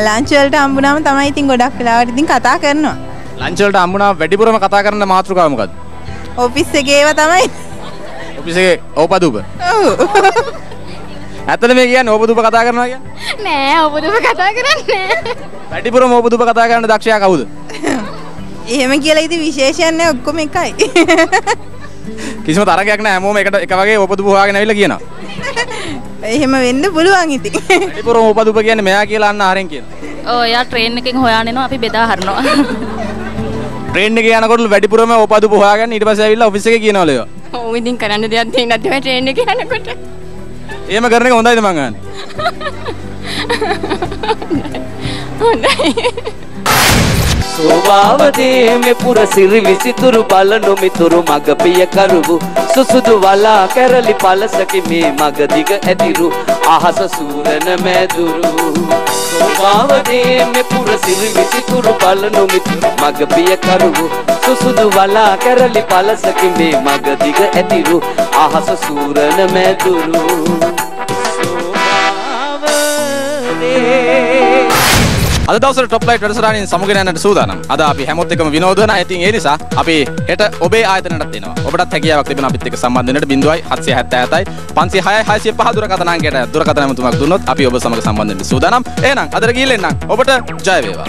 Speaker 20: ලන්ච් වලට හම්බුනාම තමයි ඉතින් ගොඩක් වෙලාවට ඉතින් කතා කරනවා.
Speaker 3: ලන්ච් වලට හම්බුනාම වැඩිපුරම කතා කරන මාතෘකාව මොකද්ද?
Speaker 20: ඔෆිස් එකේ ඒවා තමයි.
Speaker 3: ඔෆිස් එකේ ඕපදූප.
Speaker 20: ඔව්.
Speaker 3: ඇත්තද මේ කියන්නේ ඕපදූප කතා කරනවා කියන්නේ?
Speaker 4: නෑ ඕපදූප කතා කරන්නේ නෑ.
Speaker 3: වැඩිපුරම ඕපදූප කතා කරන දක්ෂයා කවුද?
Speaker 20: එහෙම කියලා ඉතින් විශේෂයක් නෑ ඔක්කොම එකයි.
Speaker 3: කිසිම තරගයක් නෑ හැමෝම එක වගේ ඕපදූප හොයාගෙන ඇවිල්ලා කියනවා.
Speaker 20: එහෙම වෙන්න පුළුවන් ඉතින්.
Speaker 3: වැඩිපුරම ඕපදූප කියන්නේ මෙයා කියලා අන්න ආරෙන් කියනවා.
Speaker 7: ඔව් එයා ට්‍රේන් එකෙන් හොයාගෙන එනවා අපි බෙදා හරිනවා.
Speaker 3: ට්‍රේන් එකේ යනකොට වැඩිපුරම ඕපදූප හොයාගෙන ඊට පස්සේ ඇවිල්ලා ඔෆිස් එකේ කියනවලු ඒවා.
Speaker 4: ඔව් ඉතින් කරන්න දෙයක් තියෙන්නේ නැද්ද ට්‍රේන් එකේ යනකොට?
Speaker 3: එහෙම කරන එක හොඳයිද මං අහන්නේ?
Speaker 2: හොඳයි. ස්වභාවදී මේ පුර සිරි විසිතුරු බලනු මිතුරු මග පිය කරුවු සුසුදු වලා කැරලි පලසකි මේ මග දිග ඇතිරු අහස සූරන මැදුරු ස්වභාවදී මේ පුර සිරි විසිතුරු බලනු මිතුරු මග පිය කරුවු සුසුදු වලා කැරලි පලසකි මේ මග දිග ඇතිරු අහස සූරන මැදුරු
Speaker 3: අද දවසේ টොප් ලයිට් වැඩසටහනින් සමුගෙන යන්නට සූදානම්. අද අපි හැමොත් එක්කම විනෝද වෙනවා. ඉතින් ඒ නිසා අපි හෙට ඔබේ ආයතනයටත් එනවා. ඔබටත් හැකියාවක් තිබෙනවා අපිත් එක්ක සම්බන්ධ වෙන්නට 0777යි 506යි 605 දුරකථන අංකයට දුරකථන ඇමතුමක් දුන්නොත් අපි ඔබ සමග සම්බන්ධ වෙන්න සූදානම්. එහෙනම් අදට ගිහින් එන්නම්. ඔබට ජය වේවා.